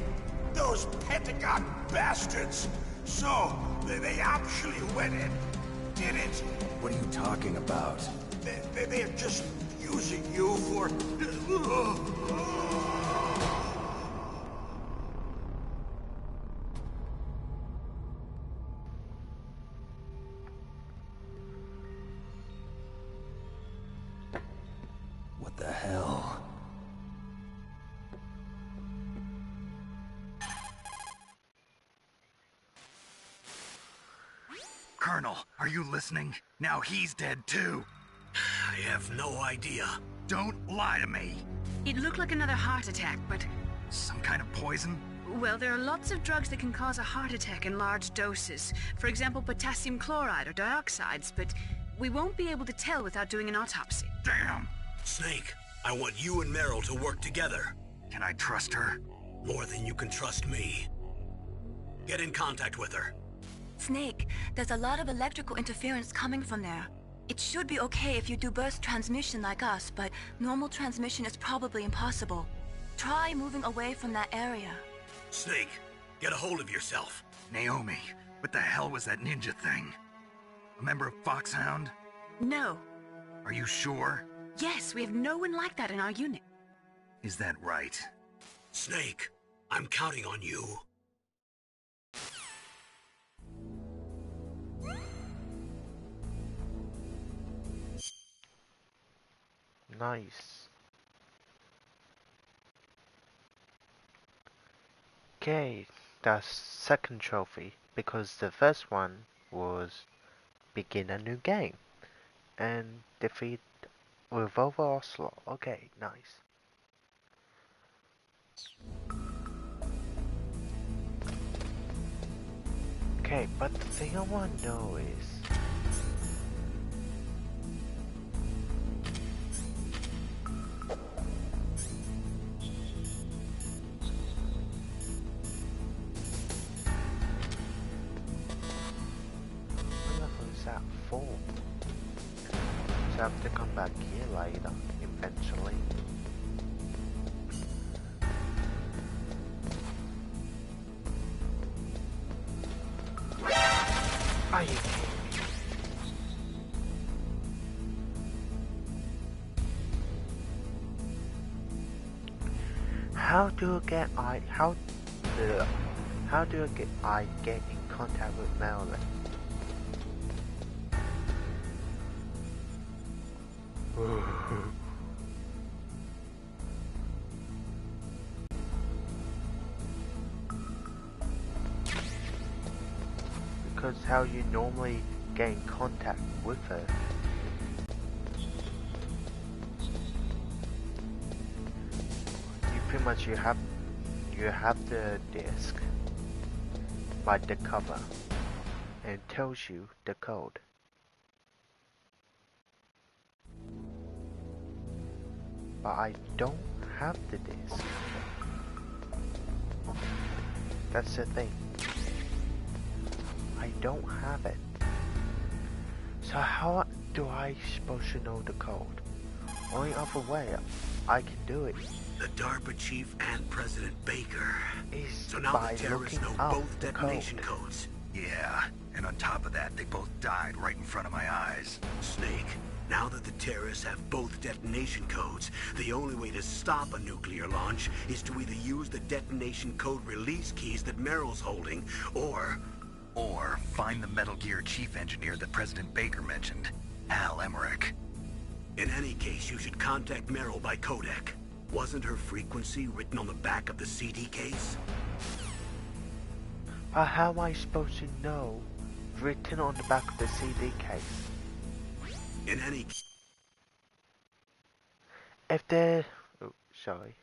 Those Pentagon bastards. So, they actually went and did it. What are you talking about? They're just using you for... What the hell? Colonel, are you listening? Now he's dead too. I have no idea. Don't lie to me. It looked like another heart attack, but... Some kind of poison? Well, there are lots of drugs that can cause a heart attack in large doses. For example, potassium chloride or dioxides, but we won't be able to tell without doing an autopsy. Damn! Snake, I want you and Meryl to work together. Can I trust her? More than you can trust me. Get in contact with her. Snake, there's a lot of electrical interference coming from there. It should be okay if you do burst transmission like us, but normal transmission is probably impossible. Try moving away from that area. Snake, get a hold of yourself. Naomi, what the hell was that ninja thing? A member of Foxhound? No. Are you sure? Yes, we have no one like that in our unit. Is that right? Snake, I'm counting on you. Nice. Okay, that's second trophy because the first one was begin a new game and defeat Revolver Ocelot. Okay, nice. Okay, but the thing I want to know is what level is that for? So I have to come back here later, eventually. Are you kidding me? How do I get in contact with Marilyn? Because how you normally get in contact with her. You pretty much you have the disc by the cover and it tells you the code. But I don't have the disc. That's the thing. I don't have it. So how do I supposed to know the code? Only other way I can do it The DARPA chief and President Baker. is So now by the terrorists looking know up both the detonation code. codes. Yeah, and on top of that, they both died right in front of my eyes. Snake, now that the terrorists have both detonation codes, the only way to stop a nuclear launch is to either use the detonation code release keys that Meryl's holding, or find the Metal Gear chief engineer that President Baker mentioned, Hal Emmerich. in any case, you should contact Meryl by codec. Wasn't her frequency written on the back of the CD case? But how am I supposed to know written on the back of the CD case? In any If there... Oh, sorry.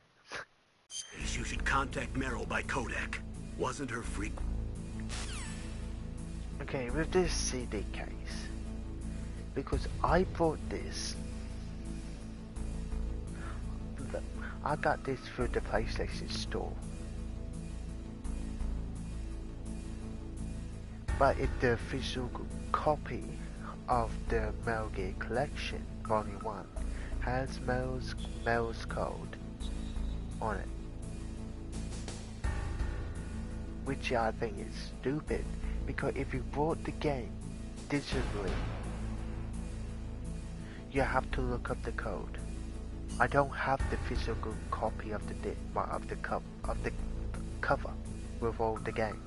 case, you should contact Meryl by codec. Wasn't her Okay, with this CD case, because I bought this, I got this through the PlayStation Store. But if the physical copy of the Metal Gear Collection Volume 1 has Meryl's code on it, which I think is stupid, because if you bought the game digitally, you have to look up the code. I don't have the physical copy of the cover with all the games.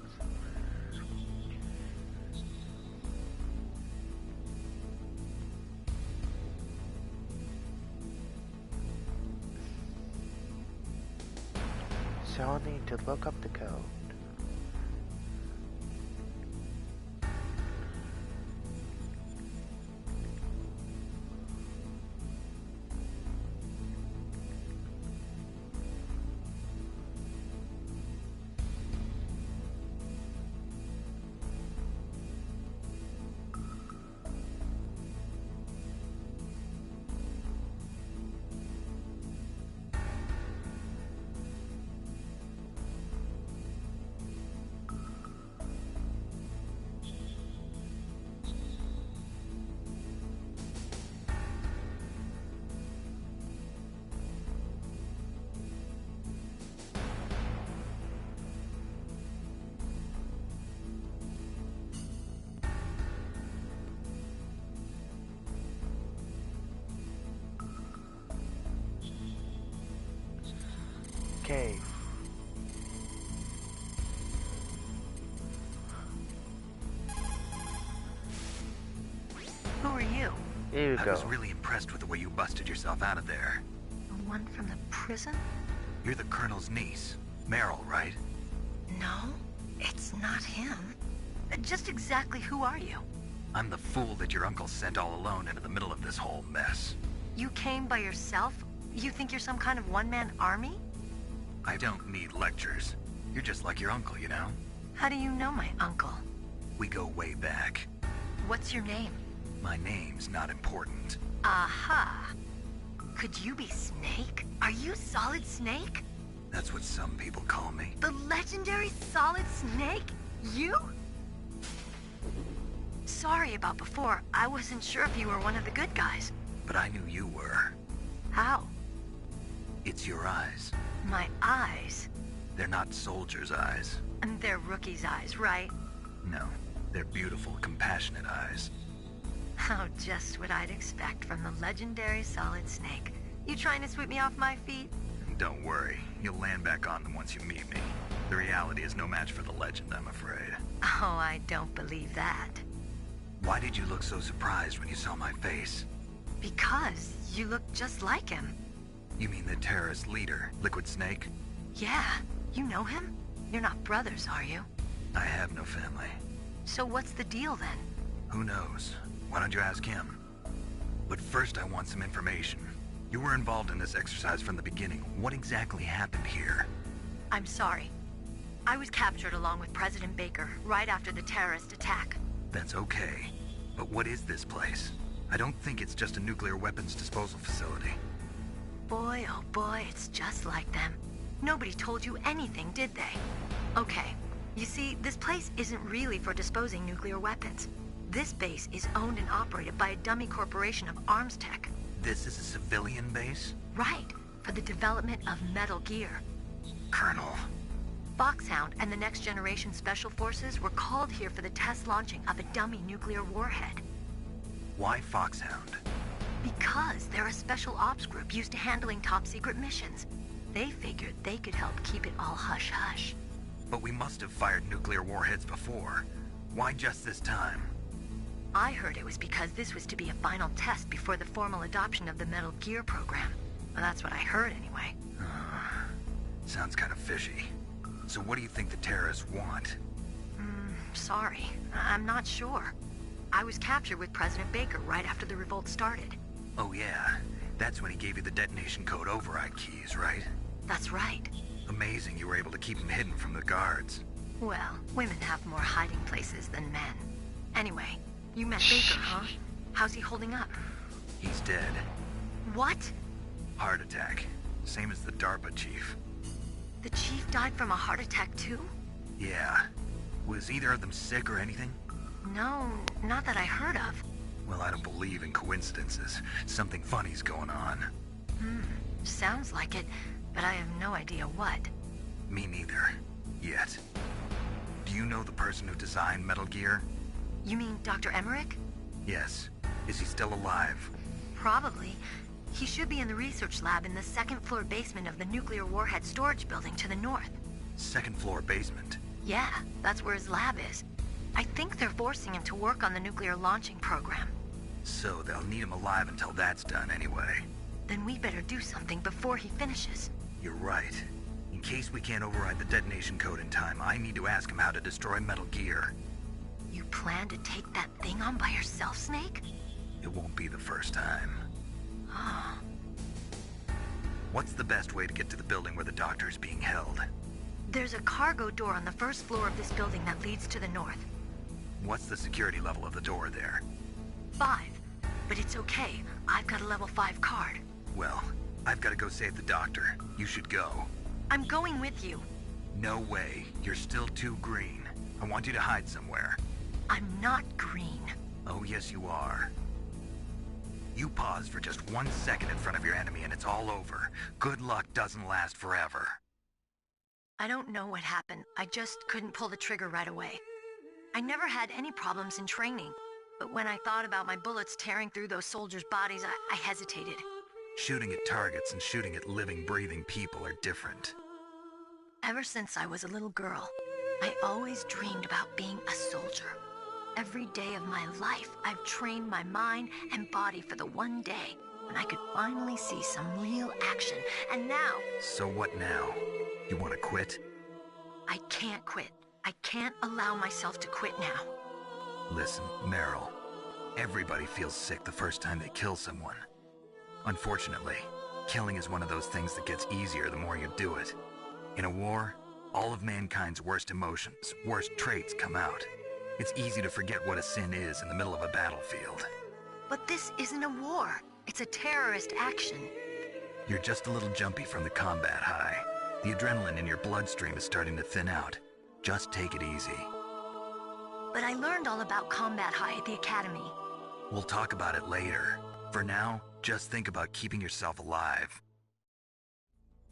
So I need to look up the code. Here you I go. was really impressed with the way you busted yourself out of there. The one from the prison? You're the Colonel's niece, Meryl, right? No, it's not him. Just exactly who are you? I'm the fool that your uncle sent all alone into the middle of this whole mess. You came by yourself? You think you're some kind of one-man army? I don't need lectures. You're just like your uncle, you know? How do you know my uncle? We go way back. What's your name? My name's not important. Aha. Could you be Snake? Are you Solid Snake? That's what some people call me. The legendary Solid Snake? You? Sorry about before. I wasn't sure if you were one of the good guys. But I knew you were. How? It's your eyes. My eyes? They're not soldiers' eyes. And they're rookies' eyes, right? No, they're beautiful, compassionate eyes. Oh, just what I'd expect from the legendary Solid Snake. You trying to sweep me off my feet? Don't worry, you'll land back on them once you meet me. The reality is no match for the legend, I'm afraid. Oh, I don't believe that. Why did you look so surprised when you saw my face? Because you look just like him. You mean the terrorist leader, Liquid Snake? Yeah, you know him? You're not brothers, are you? I have no family. So what's the deal then? Who knows? Why don't you ask him? But first I want some information. You were involved in this exercise from the beginning. What exactly happened here? I'm sorry. I was captured along with President Baker right after the terrorist attack. That's okay. But what is this place? I don't think it's just a nuclear weapons disposal facility. Boy, oh boy, it's just like them. Nobody told you anything, did they? Okay, you see, this place isn't really for disposing nuclear weapons. This base is owned and operated by a dummy corporation of arms tech. This is a civilian base? Right, for the development of Metal Gear. Colonel. Foxhound and the Next Generation Special Forces were called here for the test launching of a dummy nuclear warhead. Why Foxhound? Because they're a special ops group used to handling top-secret missions. They figured they could help keep it all hush-hush. But we must have fired nuclear warheads before. Why just this time? I heard it was because this was to be a final test before the formal adoption of the Metal Gear program. Well, that's what I heard anyway. Sounds kind of fishy. So what do you think the terrorists want? Sorry. I'm not sure. I was captured with President Baker right after the revolt started. Oh yeah, that's when he gave you the detonation code override keys, right? That's right. Amazing you were able to keep him hidden from the guards. Well, women have more hiding places than men. Anyway, you met Baker, huh? How's he holding up? He's dead. What? Heart attack. Same as the DARPA chief. The chief died from a heart attack too? Yeah. Was either of them sick or anything? No, not that I heard of. Well, I don't believe in coincidences. Something funny's going on. Sounds like it, but I have no idea what. Me neither. Yet. Do you know the person who designed Metal Gear? You mean Dr. Emmerich? Yes. Is he still alive? Probably. He should be in the research lab in the second-floor basement of the nuclear warhead storage building to the north. Second-floor basement? Yeah, that's where his lab is. I think they're forcing him to work on the nuclear launching program. So they'll need him alive until that's done anyway. Then we better do something before he finishes. You're right. In case we can't override the detonation code in time, I need to ask him how to destroy Metal Gear. You plan to take that thing on by yourself, Snake? It won't be the first time. What's the best way to get to the building where the doctor is being held? There's a cargo door on the first floor of this building that leads to the north. What's the security level of the door there? 5. But it's okay. I've got a level 5 card. Well, I've got to go save the doctor. You should go. I'm going with you. No way. You're still too green. I want you to hide somewhere. I'm not green. Oh, yes you are. You pause for just 1 second in front of your enemy and it's all over. Good luck doesn't last forever. I don't know what happened. I just couldn't pull the trigger right away. I never had any problems in training, but when I thought about my bullets tearing through those soldiers' bodies, I hesitated. Shooting at targets and shooting at living, breathing people are different. Ever since I was a little girl, I always dreamed about being a soldier. every day of my life, I've trained my mind and body for the one day when I could finally see some real action. And now... So what now? You want to quit? I can't quit. I can't allow myself to quit now. Listen, Meryl. Everybody feels sick the first time they kill someone. Unfortunately, killing is one of those things that gets easier the more you do it. In a war, all of mankind's worst emotions, worst traits come out. It's easy to forget what a sin is in the middle of a battlefield. But this isn't a war. It's a terrorist action. You're just a little jumpy from the combat high. The adrenaline in your bloodstream is starting to thin out. Just take it easy. But I learned all about combat high at the academy. We'll talk about it later. For now, just think about keeping yourself alive.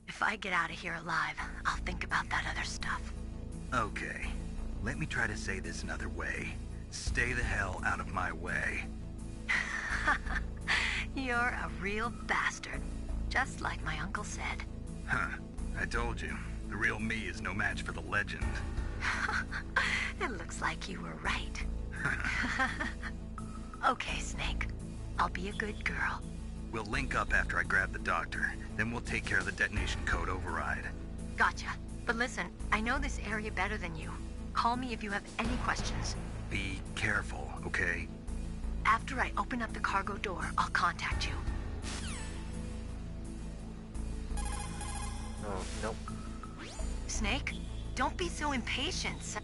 If I get out of here alive, I'll think about that other stuff. Okay. Let me try to say this another way. Stay the hell out of my way. You're a real bastard. Just like my uncle said. Huh. I told you. The real me is no match for the legend. It looks like you were right. Okay, Snake. I'll be a good girl. We'll link up after I grab the doctor. Then we'll take care of the detonation code override. Gotcha. But listen, I know this area better than you. Call me if you have any questions. Be careful, okay? After I open up the cargo door, I'll contact you. Oh, nope. Snake, don't be so impatient.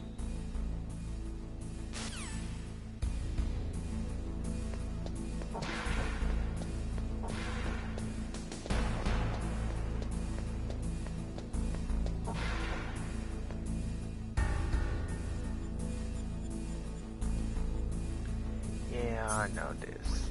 Yeah, I know this.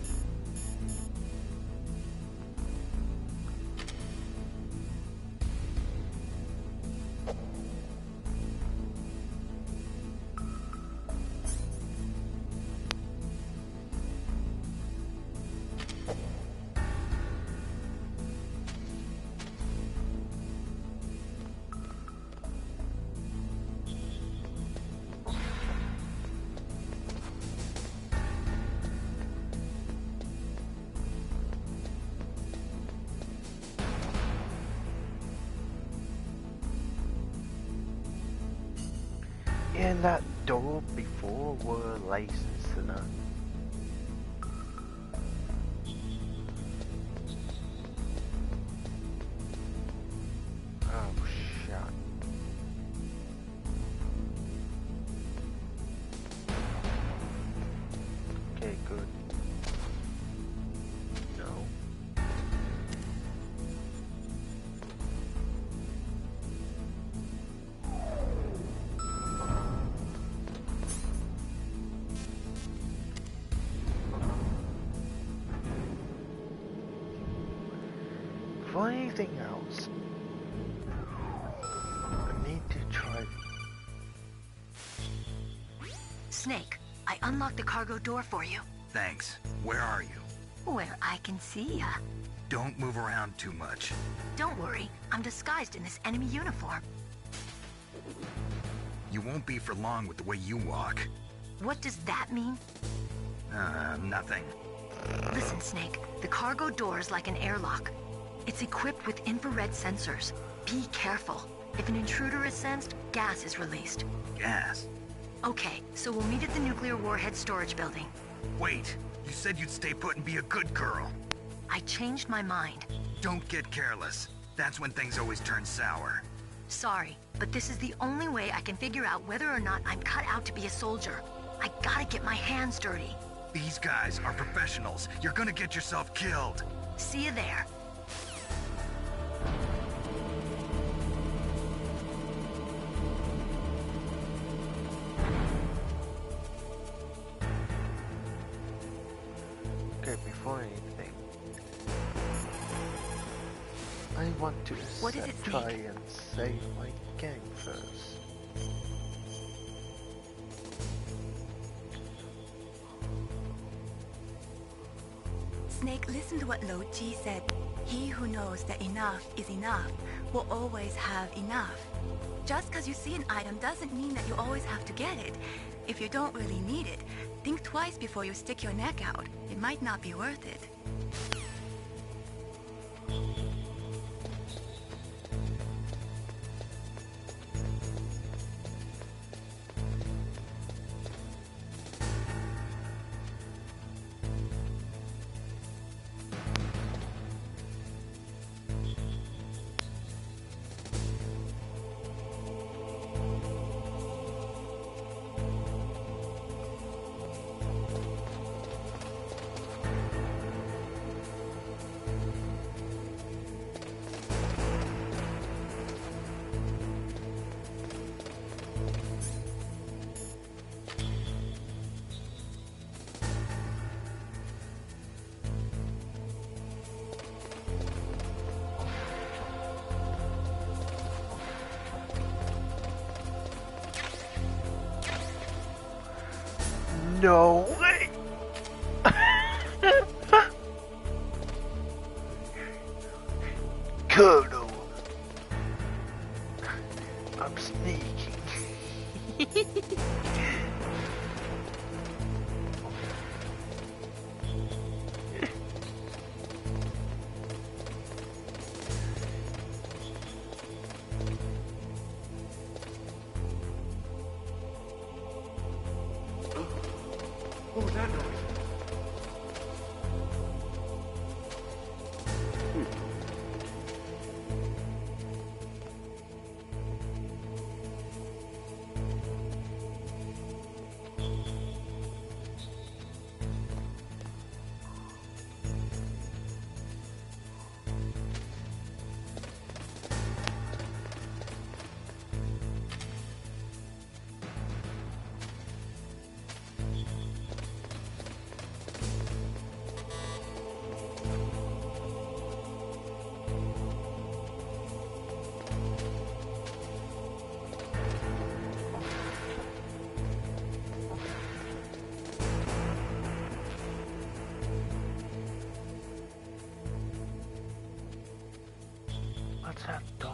And that door before were licensed enough. Oh shit. Okay, good. No. For anything else, I need to try. Snake, I unlocked the cargo door for you. Thanks. Where are you? Where I can see ya. Don't move around too much. Don't worry, I'm disguised in this enemy uniform. You won't be for long with the way you walk. What does that mean? Nothing. Listen, Snake, the cargo door is like an airlock. It's equipped with infrared sensors. Be careful. If an intruder is sensed, gas is released. Gas? Okay, so we'll meet at the nuclear warhead storage building. Wait, you said you'd stay put and be a good girl. I changed my mind. Don't get careless. That's when things always turn sour. Sorry, but this is the only way I can figure out whether or not I'm cut out to be a soldier. I gotta get my hands dirty. These guys are professionals. You're gonna get yourself killed. See you there. Okay, before anything, I want to What is it, try Snake? and save my gang first. Snake, listen to what Lo Ji said. He who knows that enough is enough will always have enough. Just because you see an item doesn't mean that you always have to get it. if you don't really need it, think twice before you stick your neck out. It might not be worth it. No way! Colonel! I'm sneaking. What was that noise? What's that door?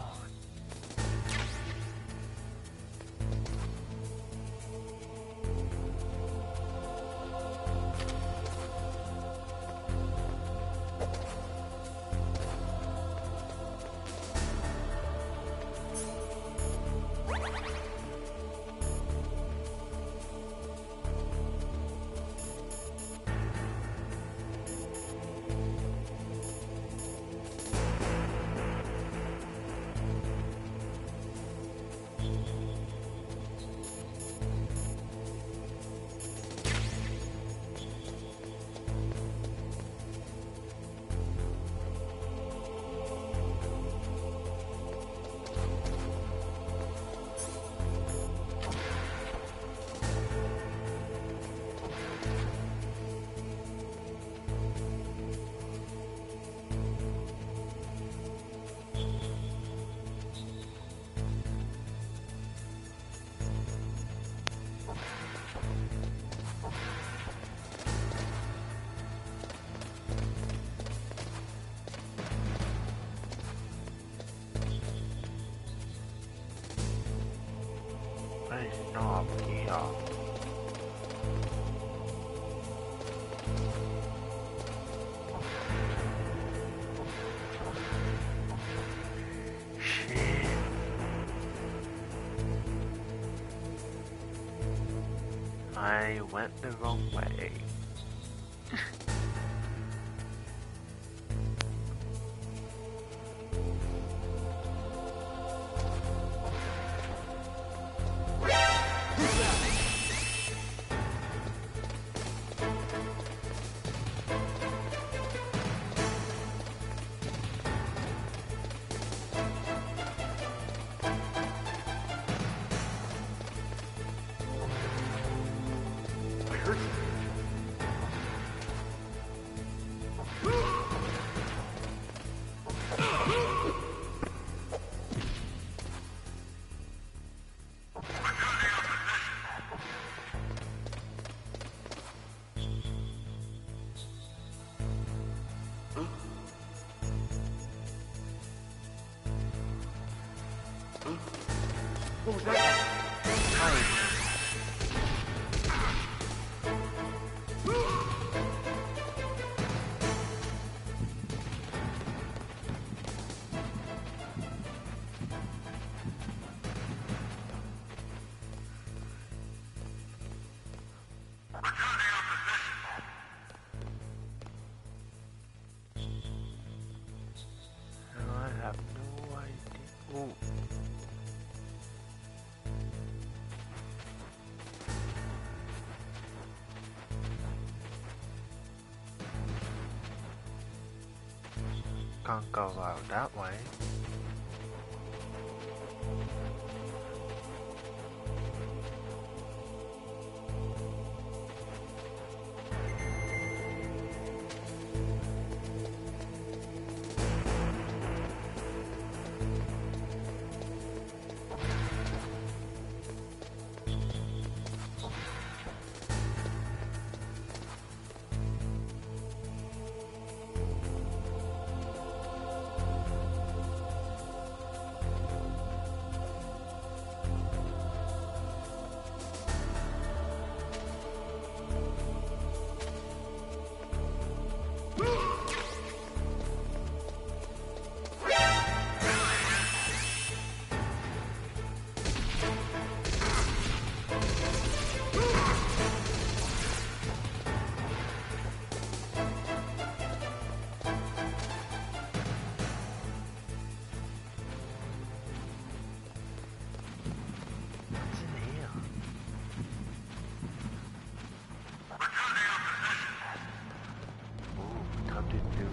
It's not here. Shit. I went the wrong way. What was that? have no idea. Ooh. Can't go out that way.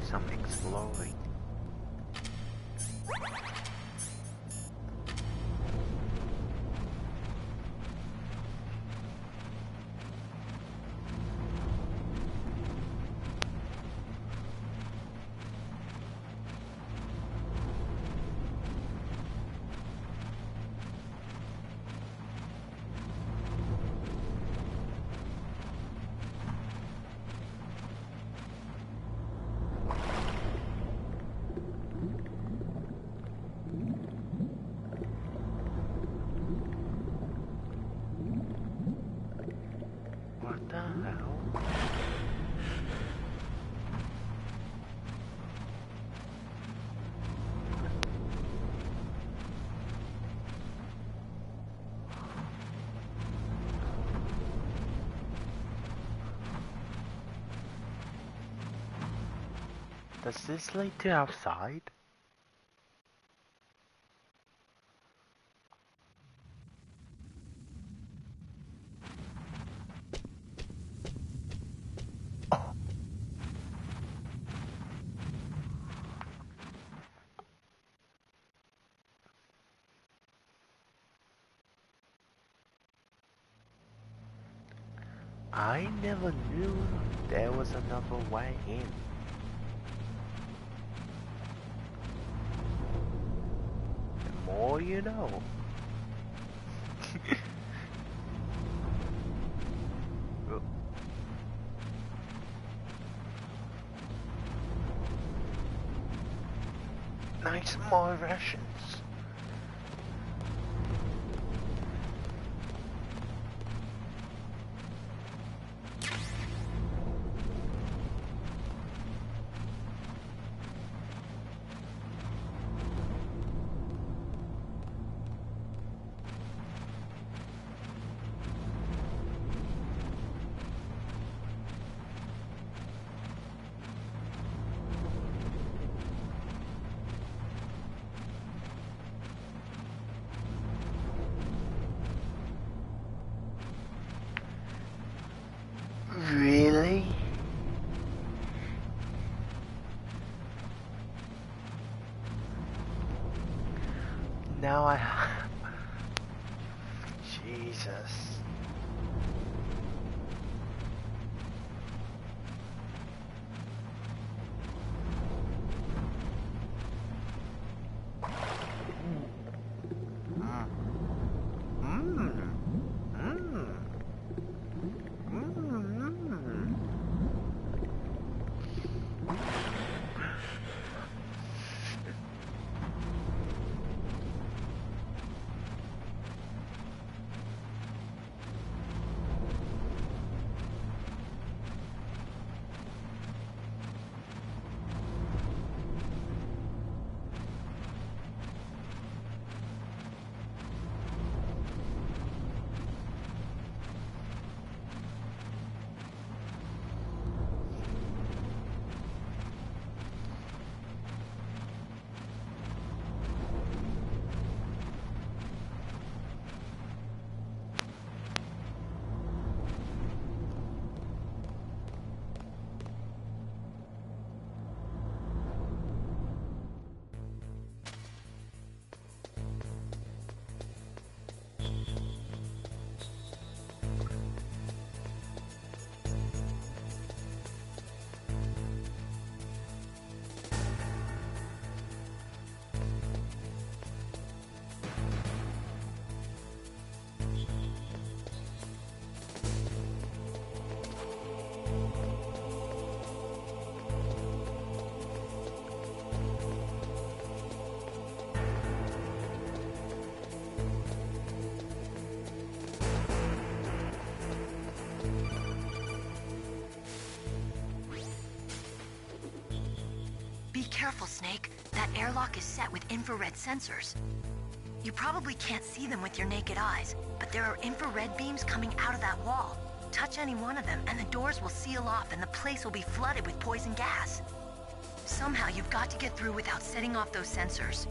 Some exploring. What the hell? Does this lead to outside? I never knew there was another way in. The more you know. Oh. Nice more rations. Really? Now I... Jesus. careful, Snake. That airlock is set with infrared sensors. You probably can't see them with your naked eyes, but there are infrared beams coming out of that wall. Touch any one of them, and the doors will seal off, and the place will be flooded with poison gas. Somehow you've got to get through without setting off those sensors.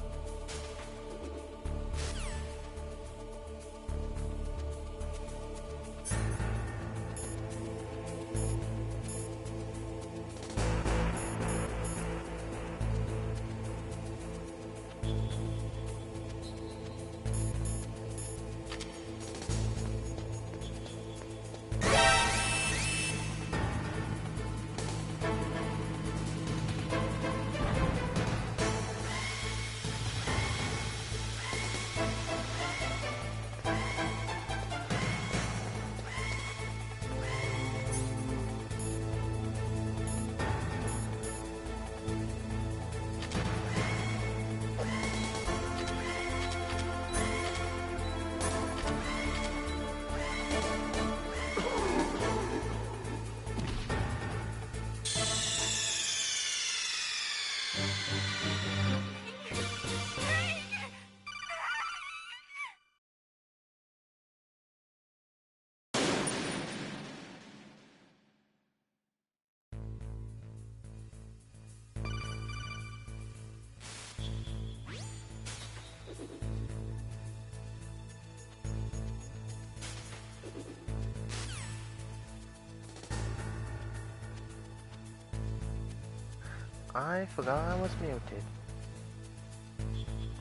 I forgot I was muted.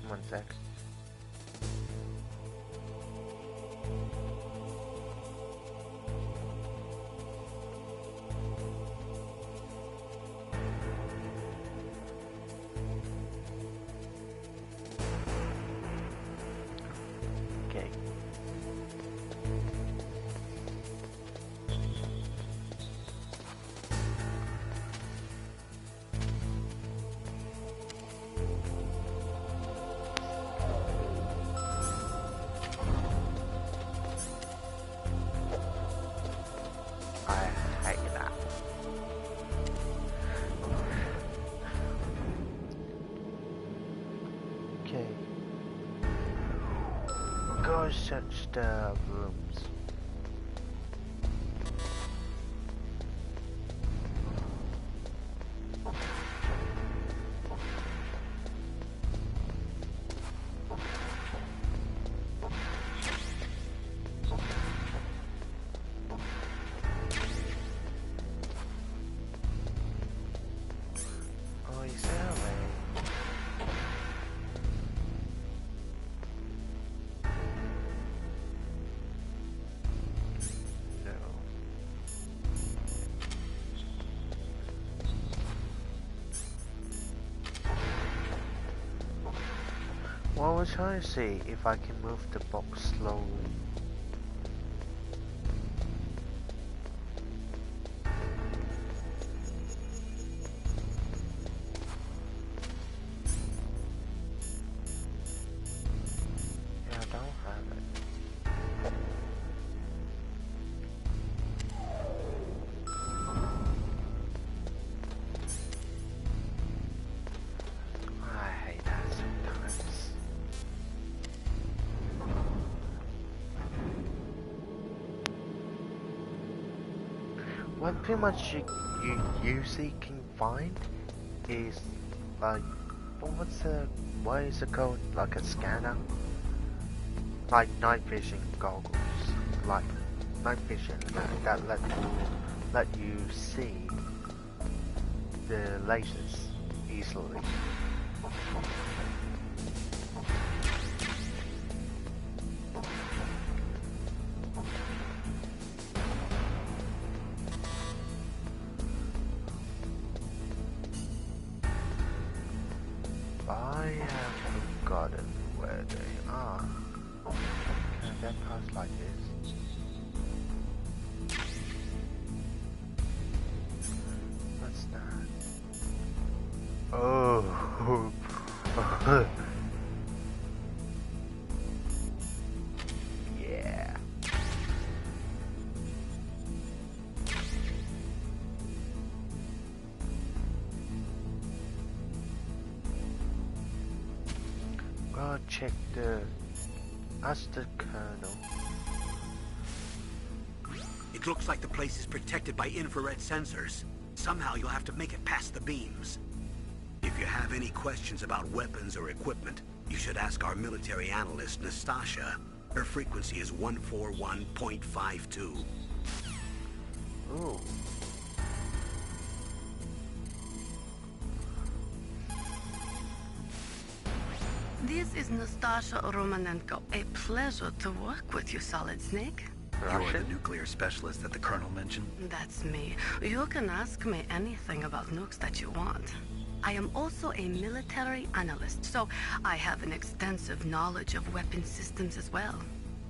1 sec. Okay. Go search the rooms. Oh, is that way? Well, we're trying to see if I can move the box slowly. Yeah, I don't have it. I hate that sometimes. What pretty much you usually can find is like, what is it called? Like a scanner? Like night vision goggles. Like night vision that let you see the lasers easily. I have forgotten where they are. Can I get past like this? What's that? Oh. Yeah. I'll check the... Ask the Colonel. It looks like the place is protected by infrared sensors. Somehow you'll have to make it past the beams. If you have any questions about weapons or equipment, you should ask our military analyst, Nastasha. Her frequency is 141.52. Ooh. This is Nastasha Romanenko. A pleasure to work with you, Solid Snake. You're the nuclear specialist that the Colonel mentioned? That's me. You can ask me anything about nukes that you want. I am also a military analyst, so I have an extensive knowledge of weapon systems as well.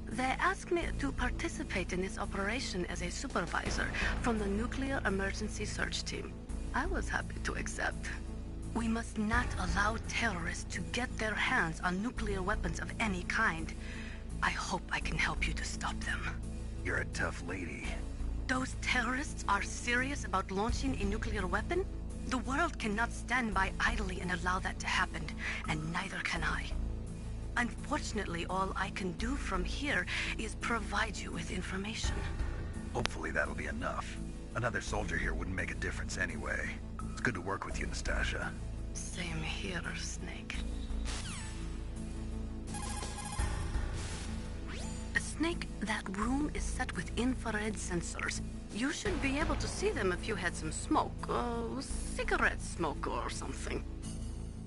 They asked me to participate in this operation as a supervisor from the Nuclear Emergency Search Team. I was happy to accept. We must not allow terrorists to get their hands on nuclear weapons of any kind. I hope I can help you to stop them. You're a tough lady. Those terrorists are serious about launching a nuclear weapon? The world cannot stand by idly and allow that to happen, and neither can I. Unfortunately, all I can do from here is provide you with information. Hopefully that'll be enough. Another soldier here wouldn't make a difference anyway. It's good to work with you, Nastasha. Same here, Snake. Snake, that room is set with infrared sensors. You should be able to see them if you had some smoke, cigarette smoke or something.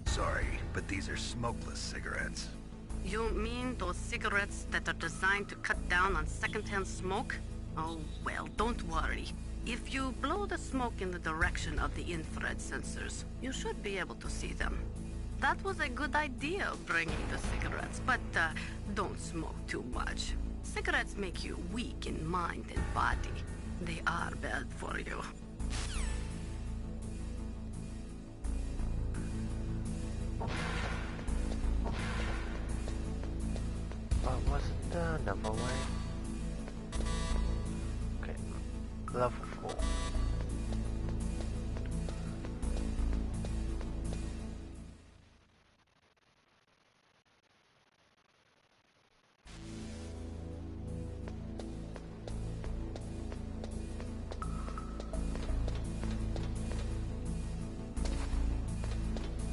Sorry, but these are smokeless cigarettes. You mean those cigarettes that are designed to cut down on secondhand smoke? Oh, well, don't worry. If you blow the smoke in the direction of the infrared sensors, you should be able to see them. That was a good idea, bringing the cigarettes, but don't smoke too much. Cigarettes make you weak in mind and body. They are bad for you. Oh, wasn't there another way? Okay, level 4.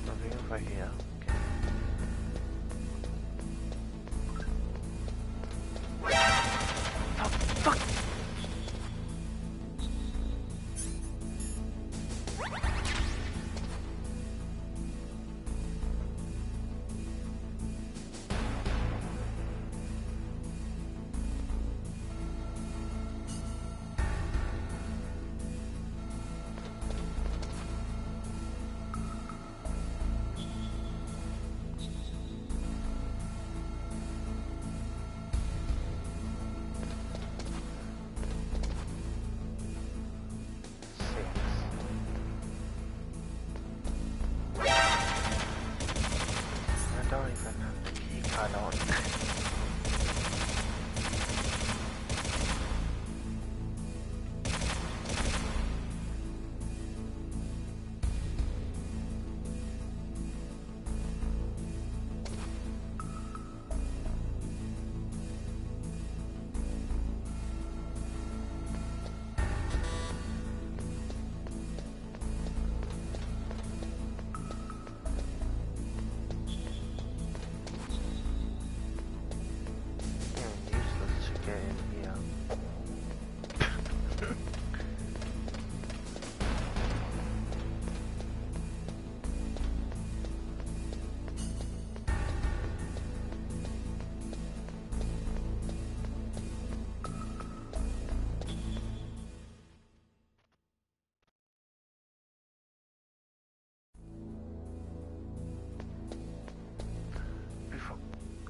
Nothing over here.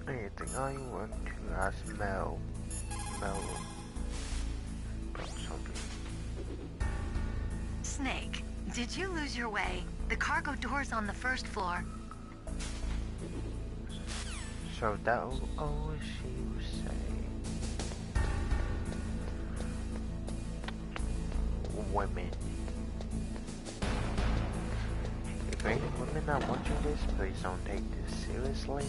Anything I want to ask Mel about something. Snake, did you lose your way? The cargo door's on the first floor. So that'll always you say. Women. If any women are watching this, please don't take this seriously.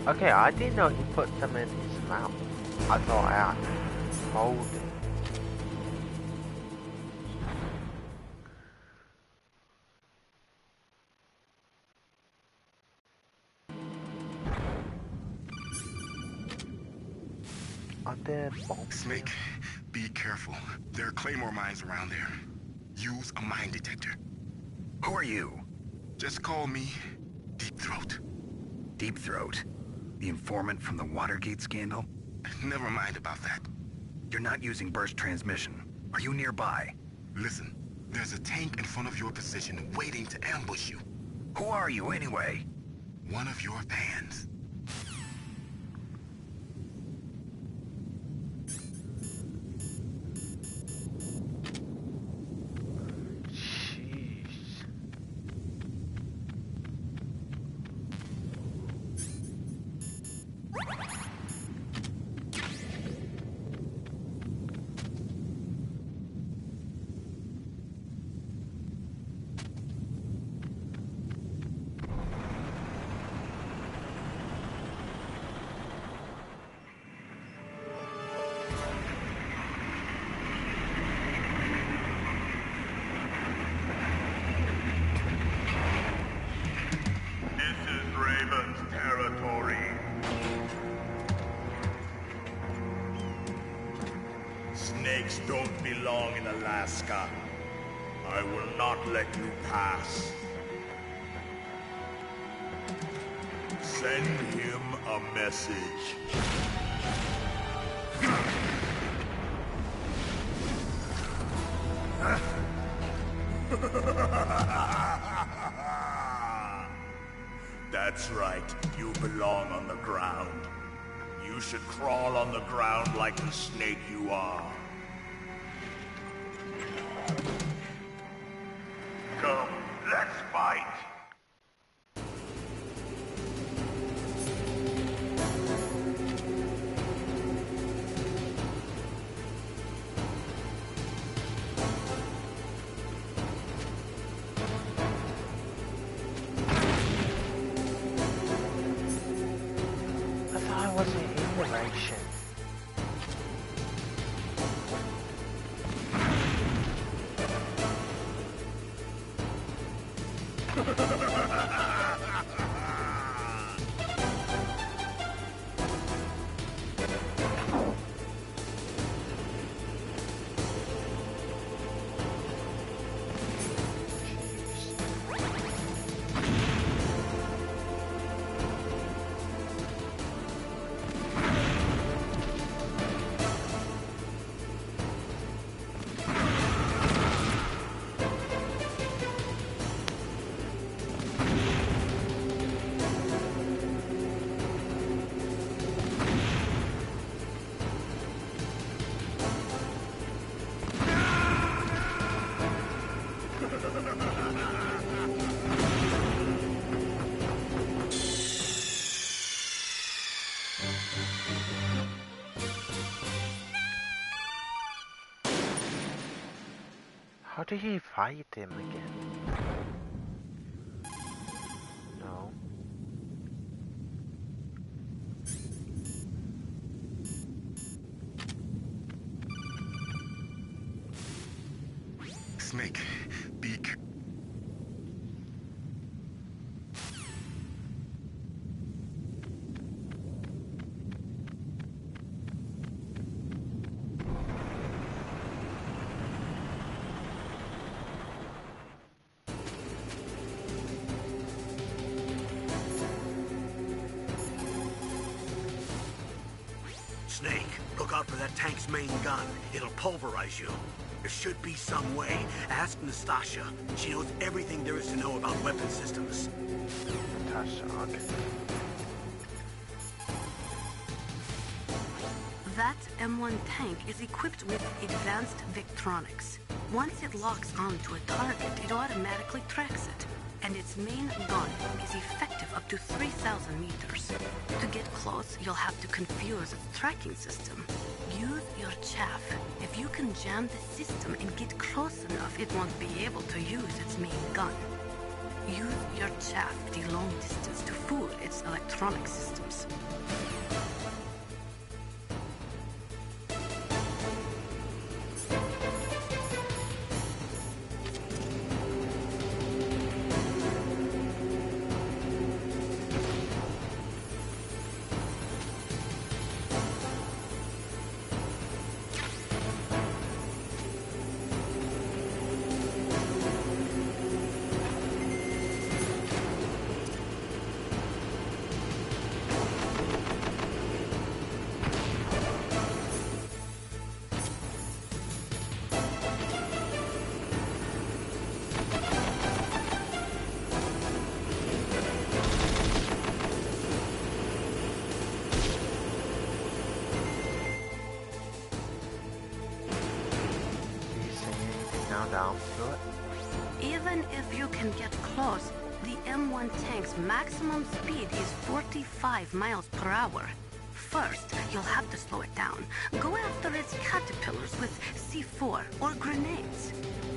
Okay, I didn't know he put them in his mouth. I thought I had to hold it. Are there bombs? Snake, be careful. There are claymore mines around there. Use a mine detector. Who are you? Just call me Deep Throat. Deep Throat? The informant from the Watergate scandal? Never mind about that. You're not using burst transmission. Are you nearby? Listen, there's a tank in front of your position waiting to ambush you. Who are you anyway? One of your fans. Snakes don't belong in Alaska. I will not let you pass. Send him a message. That's right, you belong on the ground. You should crawl on the ground like the snake you are. Come, let's fight! I thought I wasn't in the nation. How do you fight him again? No. Snake, be careful. Snake, look out for that tank's main gun. It'll pulverize you. There should be some way. Ask Nastasha. She knows everything there is to know about weapon systems. Natasha, okay. That M1 tank is equipped with advanced Victronics. Once it locks onto a target, it automatically tracks it. And its main gun is effective up to 3,000 meters. To get close, you'll have to confuse its tracking system. Use your chaff. If you can jam the system and get close enough, it won't be able to use its main gun. Use your chaff the long distance to fool its electronic systems. Even if you can get close, the M1 tank's maximum speed is 45 miles per hour. First, you'll have to slow it down. Go after its caterpillars with C4 or grenades.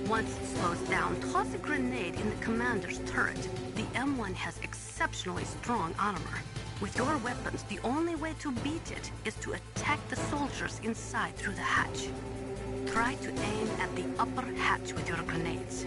Once it slows down, toss a grenade in the commander's turret. The M1 has exceptionally strong armor. With your weapons, the only way to beat it is to attack the soldiers inside through the hatch. Try to aim at the upper hatch with your grenades.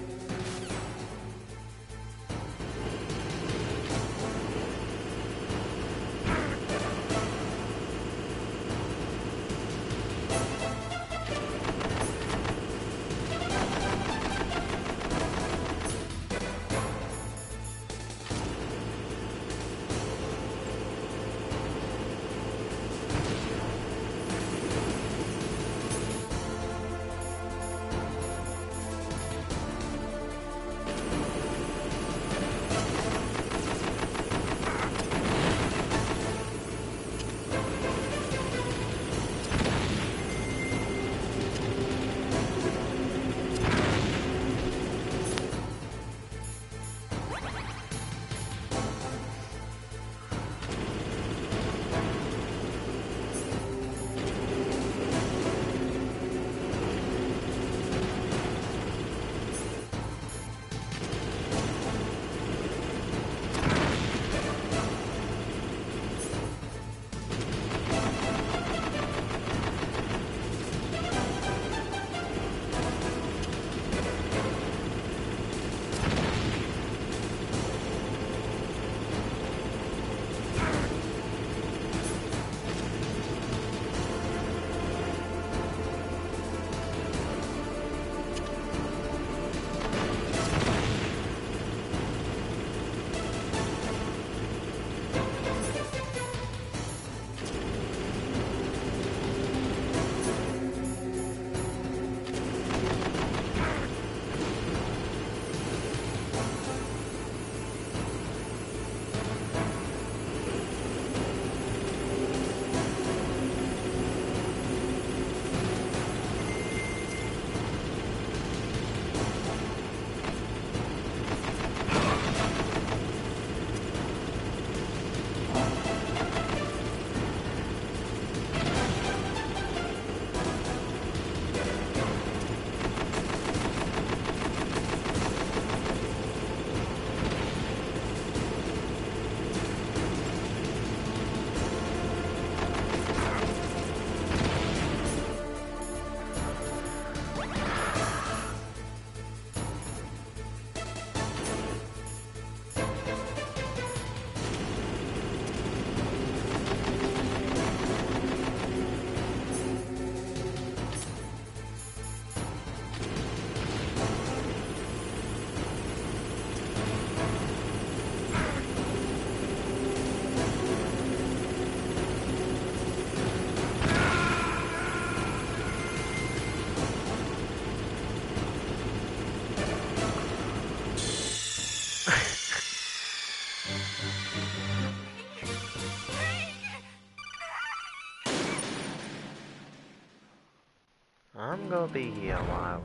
I'm gonna be here a while.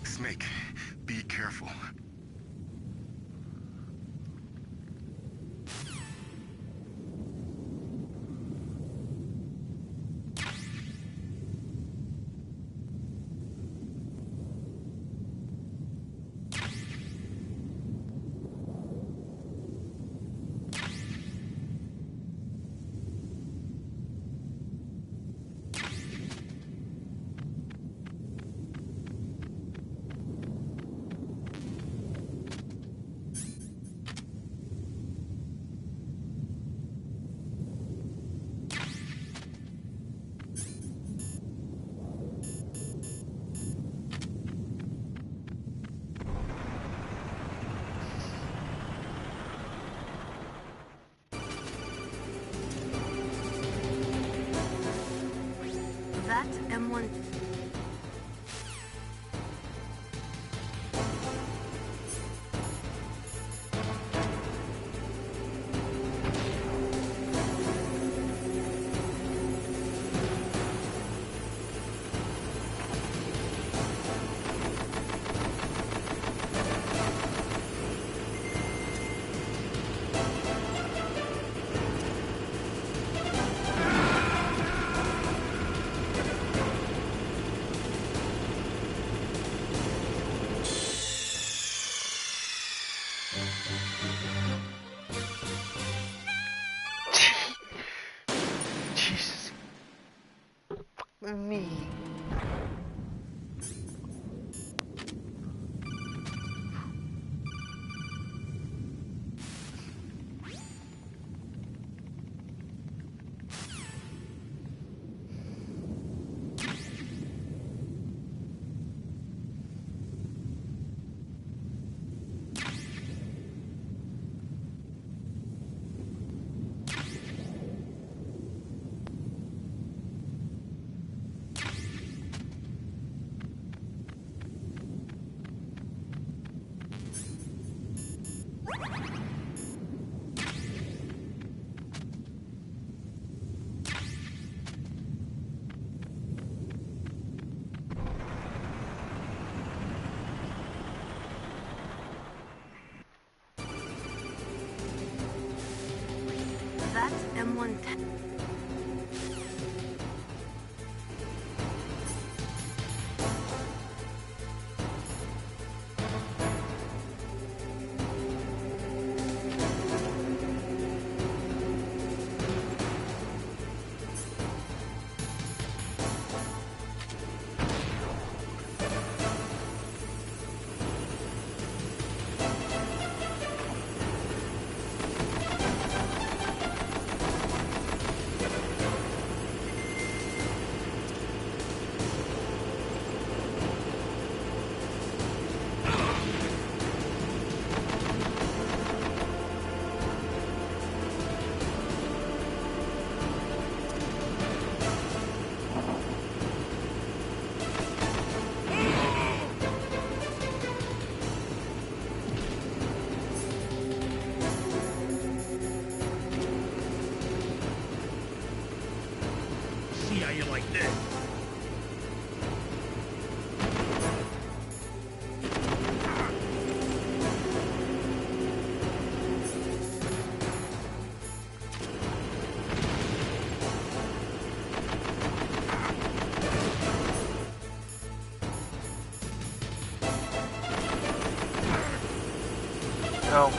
Snake, be careful. That's M1... Jesus. Me. That's M110. See how you like this? No.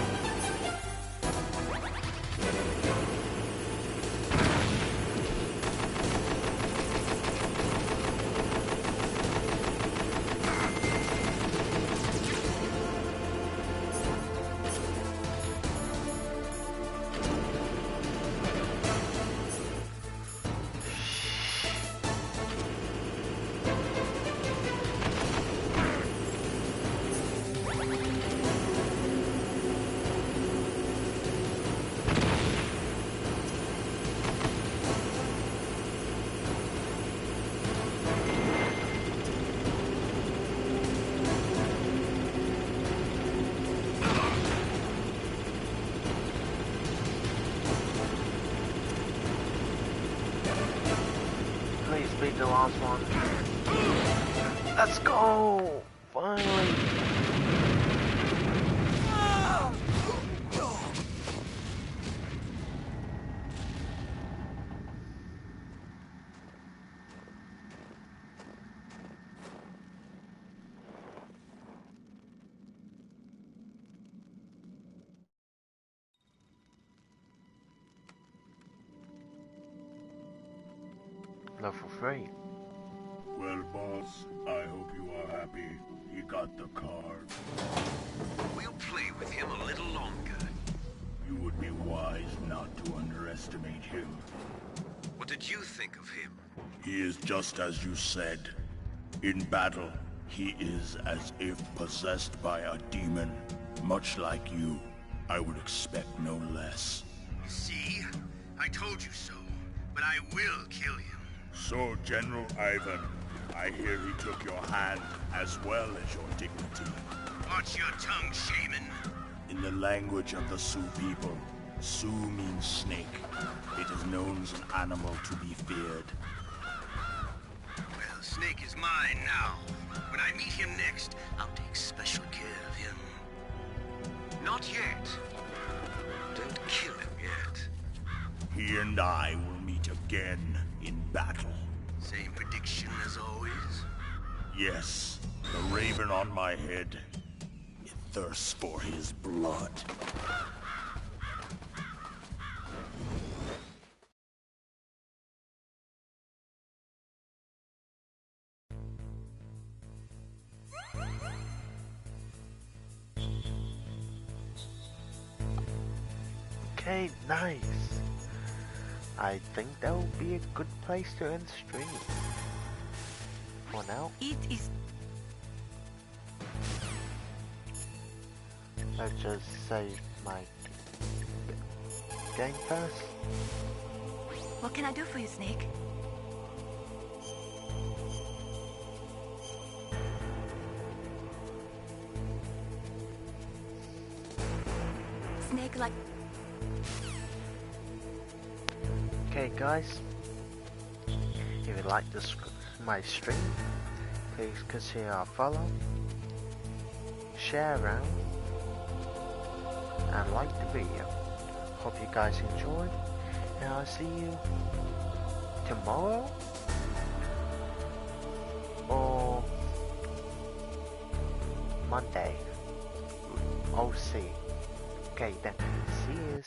Please beat the last one. Let's go! Finally! Level 3. Well, boss, I hope you are happy. He got the card. We'll play with him a little longer. You would be wise not to underestimate him. What did you think of him? He is just as you said. In battle, he is as if possessed by a demon. Much like you, I would expect no less. See? I told you so. But I will kill him. So, General Ivan, I hear he took your hand as well as your dignity. Watch your tongue, shaman. In the language of the Sioux people, Sioux means snake. It is known as an animal to be feared. Well, Snake is mine now. When I meet him next, I'll take special care of him. Not yet. Don't kill him yet. He and I will meet again in battle. Same prediction as always? Yes, the raven on my head. It thirsts for his blood. Okay, nice. I think that will be a good place to end the stream. For now. It is. Let's just save my game first. What can I do for you, Snake? Snake like. Okay guys, if you like my stream, please consider a follow, share around, and like the video. Hope you guys enjoyed, and I'll see you tomorrow or Monday. I'll see. Okay then, see you.